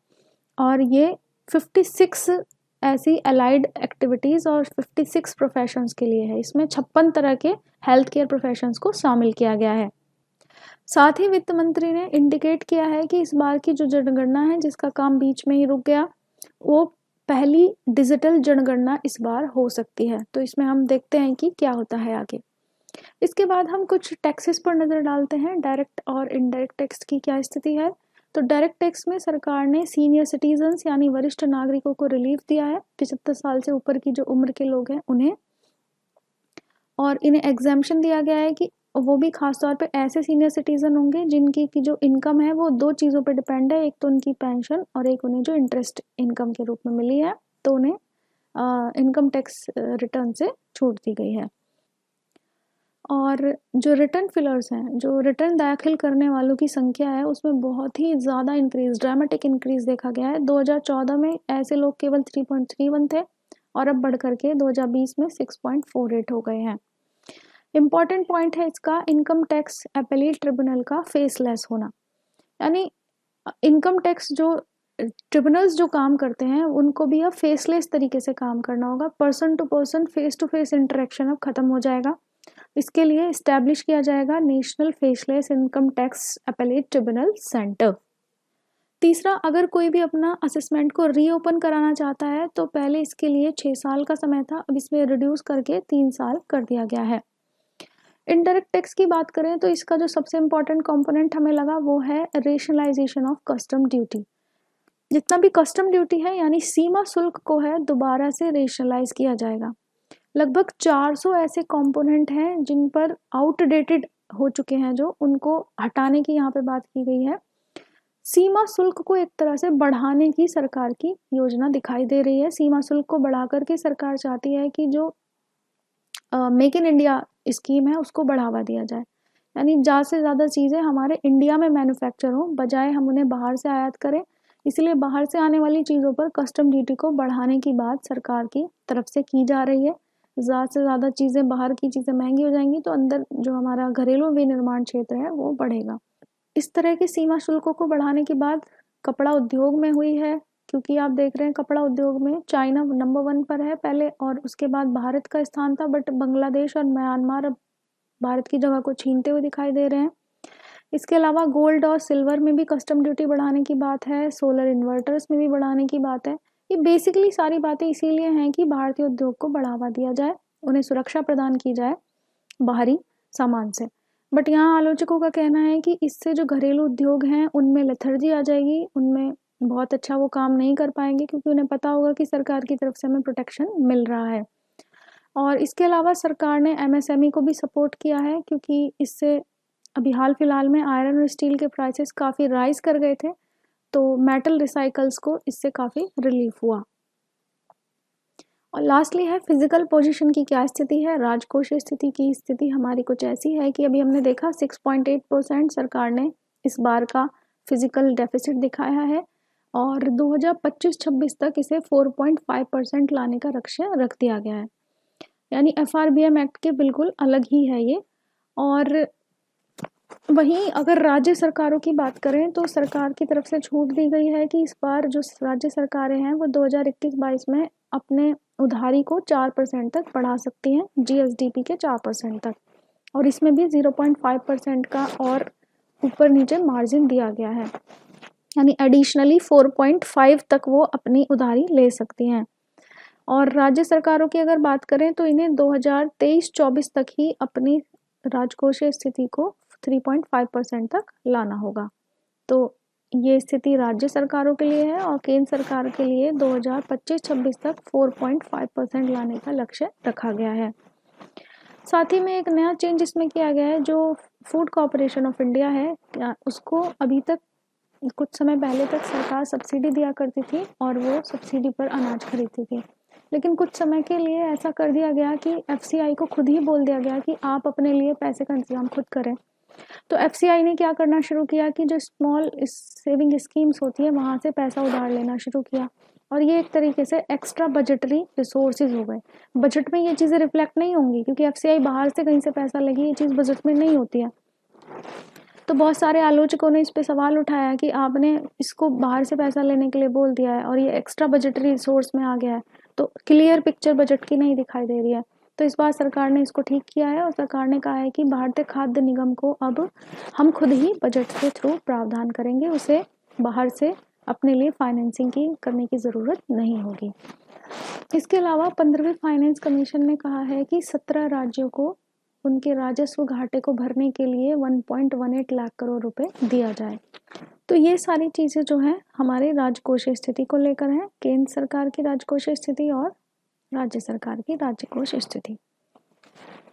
और ये 56 ऐसी अलाइड एक्टिविटीज़ और 56 प्रोफेशंस के लिए है। इसमें 56 तरह के हेल्थ केयर प्रोफेशंस को शामिल किया गया है। साथ ही वित्त मंत्री ने इंडिकेट किया है कि इस बार की जो जनगणना है जिसका काम बीच में ही रुक गया, वो पहली डिजिटल जनगणना इस बार हो सकती है। तो इसमें हम देखते हैं कि क्या होता है आगे। इसके बाद हम कुछ टैक्सेस पर नज़र डालते हैं, डायरेक्ट और इनडायरेक्ट टैक्स की क्या स्थिति है। तो डायरेक्ट टैक्स में सरकार ने सीनियर सिटीजन्स यानी वरिष्ठ नागरिकों को रिलीफ दिया है, 75 साल से ऊपर की जो उम्र के लोग हैं उन्हें, और इन्हें एग्जाम्पशन दिया गया है कि वो भी खासतौर पे ऐसे सीनियर सिटीजन होंगे जिनकी की जो इनकम है वो 2 चीज़ों पे डिपेंड है, एक तो उनकी पेंशन और एक उन्हें जो इंटरेस्ट इनकम के रूप में मिली है, तो उन्हें इनकम टैक्स रिटर्न से छूट दी गई है। और जो रिटर्न फिलर्स हैं, जो रिटर्न दाखिल करने वालों की संख्या है उसमें बहुत ही ज़्यादा इंक्रीज, ड्रामेटिक इंक्रीज देखा गया है। 2014 में ऐसे लोग केवल 3.31 थे और अब बढ़ करके 2020 में 6.48 हो गए हैं। इम्पॉर्टेंट पॉइंट है इसका इनकम टैक्स अपीलेट ट्रिब्यूनल का फेसलेस होना, यानी इनकम टैक्स जो ट्रिब्यूनल्स जो काम करते हैं उनको भी अब फेसलेस तरीके से काम करना होगा, person to person face to face interaction अब खत्म हो जाएगा। इसके लिए इस्टेब्लिश किया जाएगा national faceless income tax appellate tribunal centre. तीसरा, अगर कोई भी अपना असेसमेंट को रीओपन कराना चाहता है तो पहले इसके लिए 6 साल का समय था, अब इसमें रिड्यूस करके 3 साल कर दिया गया है। इनडायरेक्ट टैक्स की बात करें तो इसका जो सबसे इम्पोर्टेंट कंपोनेंट हमें लगा वो है रेशनलाइजेशन ऑफ कस्टम ड्यूटी। जितना भी कस्टम ड्यूटी है यानी सीमा शुल्क को है दोबारा से रेशनलाइज किया जाएगा। लगभग 400 ऐसे कंपोनेंट हैं जिन पर आउटडेटेड हो चुके हैं, जो उनको हटाने की यहाँ पे बात की गई है। सीमा शुल्क को एक तरह से बढ़ाने की सरकार की योजना दिखाई दे रही है। सीमा शुल्क को बढ़ा करके सरकार चाहती है कि जो मेक इन इंडिया स्कीम है उसको बढ़ावा दिया जाए, यानी ज़्यादा से ज़्यादा चीज़ें हमारे इंडिया में मैन्युफैक्चर हों, बजाय हम उन्हें बाहर से आयात करें। इसलिए बाहर से आने वाली चीज़ों पर कस्टम ड्यूटी को बढ़ाने की बात सरकार की तरफ से की जा रही है। ज़्यादा से ज़्यादा चीज़ें, बाहर की चीज़ें महंगी हो जाएंगी तो अंदर जो हमारा घरेलू विनिर्माण क्षेत्र है वो बढ़ेगा। इस तरह की सीमा शुल्कों को बढ़ाने की बात कपड़ा उद्योग में हुई है, क्योंकि आप देख रहे हैं कपड़ा उद्योग में चाइना नंबर 1 पर है पहले, और उसके बाद भारत का स्थान था, बट बांग्लादेश और म्यांमार अब भारत की जगह को छीनते हुए दिखाई दे रहे हैं। इसके अलावा गोल्ड और सिल्वर में भी कस्टम ड्यूटी बढ़ाने की बात है, सोलर इन्वर्टर्स में भी बढ़ाने की बात है। ये बेसिकली सारी बातें इसीलिए हैं कि भारतीय उद्योग को बढ़ावा दिया जाए, उन्हें सुरक्षा प्रदान की जाए बाहरी सामान से। बट यहाँ आलोचकों का कहना है कि इससे जो घरेलू उद्योग हैं उनमें लेथर्जी आ जाएगी, उनमें बहुत अच्छा वो काम नहीं कर पाएंगे, क्योंकि उन्हें पता होगा कि सरकार की तरफ से हमें प्रोटेक्शन मिल रहा है। और इसके अलावा सरकार ने MSME को भी सपोर्ट किया है, क्योंकि इससे अभी हाल फिलहाल में आयरन और स्टील के प्राइसेस काफ़ी राइज कर गए थे, तो मेटल रिसाइकल्स को इससे काफ़ी रिलीफ हुआ। और लास्टली है फिजिकल पोजीशन की क्या स्थिति है। राजकोषीय स्थिति की स्थिति हमारी कुछ ऐसी है कि अभी हमने देखा 6.8% सरकार ने इस बार का फिजिकल डेफिसिट दिखाया है और 2025-26 तक इसे 4.5% लाने का लक्ष्य रख दिया गया है। यानी FRBM एक्ट के बिल्कुल अलग ही है ये। और वहीं अगर राज्य सरकारों की बात करें तो सरकार की तरफ से छूट दी गई है कि इस बार जो राज्य सरकारें हैं वो 2021-22 में अपने उधारी को 4% तक बढ़ा सकती हैं, GSDP के 4% तक। और इसमें भी 0.5% का और ऊपर नीचे मार्जिन दिया गया है, यानी एडिशनली 4.5 तक वो अपनी उधारी ले सकती हैं। और राज्य सरकारों की अगर बात करें तो इन्हें 2023-24 तक ही अपनी राजकोषीय स्थिति को 3.5% तक लाना होगा। तो ये स्थिति राज्य सरकारों के लिए है और केंद्र सरकार के लिए 2025-26 तक 4.5% लाने का लक्ष्य रखा गया है। साथ ही में एक नया चेंज इसमें किया गया है, जो फूड कॉर्पोरेशन ऑफ इंडिया है, उसको अभी तक कुछ समय पहले तक सरकार सब्सिडी दिया करती थी और वो सब्सिडी पर अनाज खरीदती थी, लेकिन कुछ समय के लिए ऐसा कर दिया गया कि FCI को खुद ही बोल दिया गया कि आप अपने लिए पैसे का इंतजाम खुद करें। तो FCI ने क्या करना शुरू किया कि जो स्मॉल सेविंग स्कीम्स होती है वहाँ से पैसा उधार लेना शुरू किया और ये एक तरीके से एक्स्ट्रा बजटरी रिसोर्सेज हो गए। बजट में ये चीज़ें रिफ्लेक्ट नहीं होंगी क्योंकि FCI बाहर से कहीं से पैसा लेगी, ये चीज़ बजट में नहीं होती है। तो बहुत सारे आलोचकों ने इस पे सवाल उठाया कि आपने इसको बाहर से पैसा लेने के लिए बोल दिया है और ये एक्स्ट्रा बजटरी रिसोर्स में आ गया है, तो क्लियर पिक्चर बजट की नहीं दिखाई दे रही है। तो इस बार सरकार ने इसको ठीक किया है और सरकार ने कहा है कि भारतीय खाद्य निगम को अब हम खुद ही बजट के थ्रू प्रावधान करेंगे, उसे बाहर से अपने लिए फाइनेंसिंग की करने की ज़रूरत नहीं होगी। इसके अलावा 15वीं फाइनेंस कमीशन ने कहा है कि 17 राज्यों को उनके राजस्व घाटे को भरने के लिए 1.18 लाख करोड़ रुपए दिया जाए। तो ये सारी चीज़ें जो हैं हमारे राजकोषीय स्थिति को लेकर हैं, केंद्र सरकार की राजकोषीय स्थिति और राज्य सरकार की राजकोषीय स्थिति।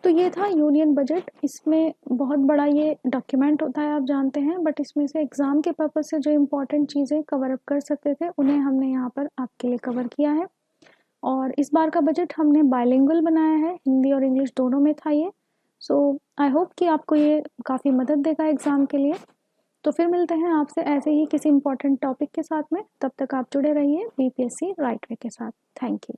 तो ये था यूनियन बजट। इसमें बहुत बड़ा ये डॉक्यूमेंट होता है, आप जानते हैं, बट इसमें से एग्ज़ाम के पर्पज़ से जो इम्पोर्टेंट चीज़ें कवर अप कर सकते थे उन्हें हमने यहाँ पर आपके लिए कवर किया है। और इस बार का बजट हमने बाइलिंगुअल बनाया है, हिंदी और इंग्लिश दोनों में था ये। सो आई होप कि आपको ये काफ़ी मदद देगा एग्ज़ाम के लिए। तो फिर मिलते हैं आपसे ऐसे ही किसी इम्पोर्टेंट टॉपिक के साथ में। तब तक आप जुड़े रहिए BPSC राइट वे के साथ। Thank you.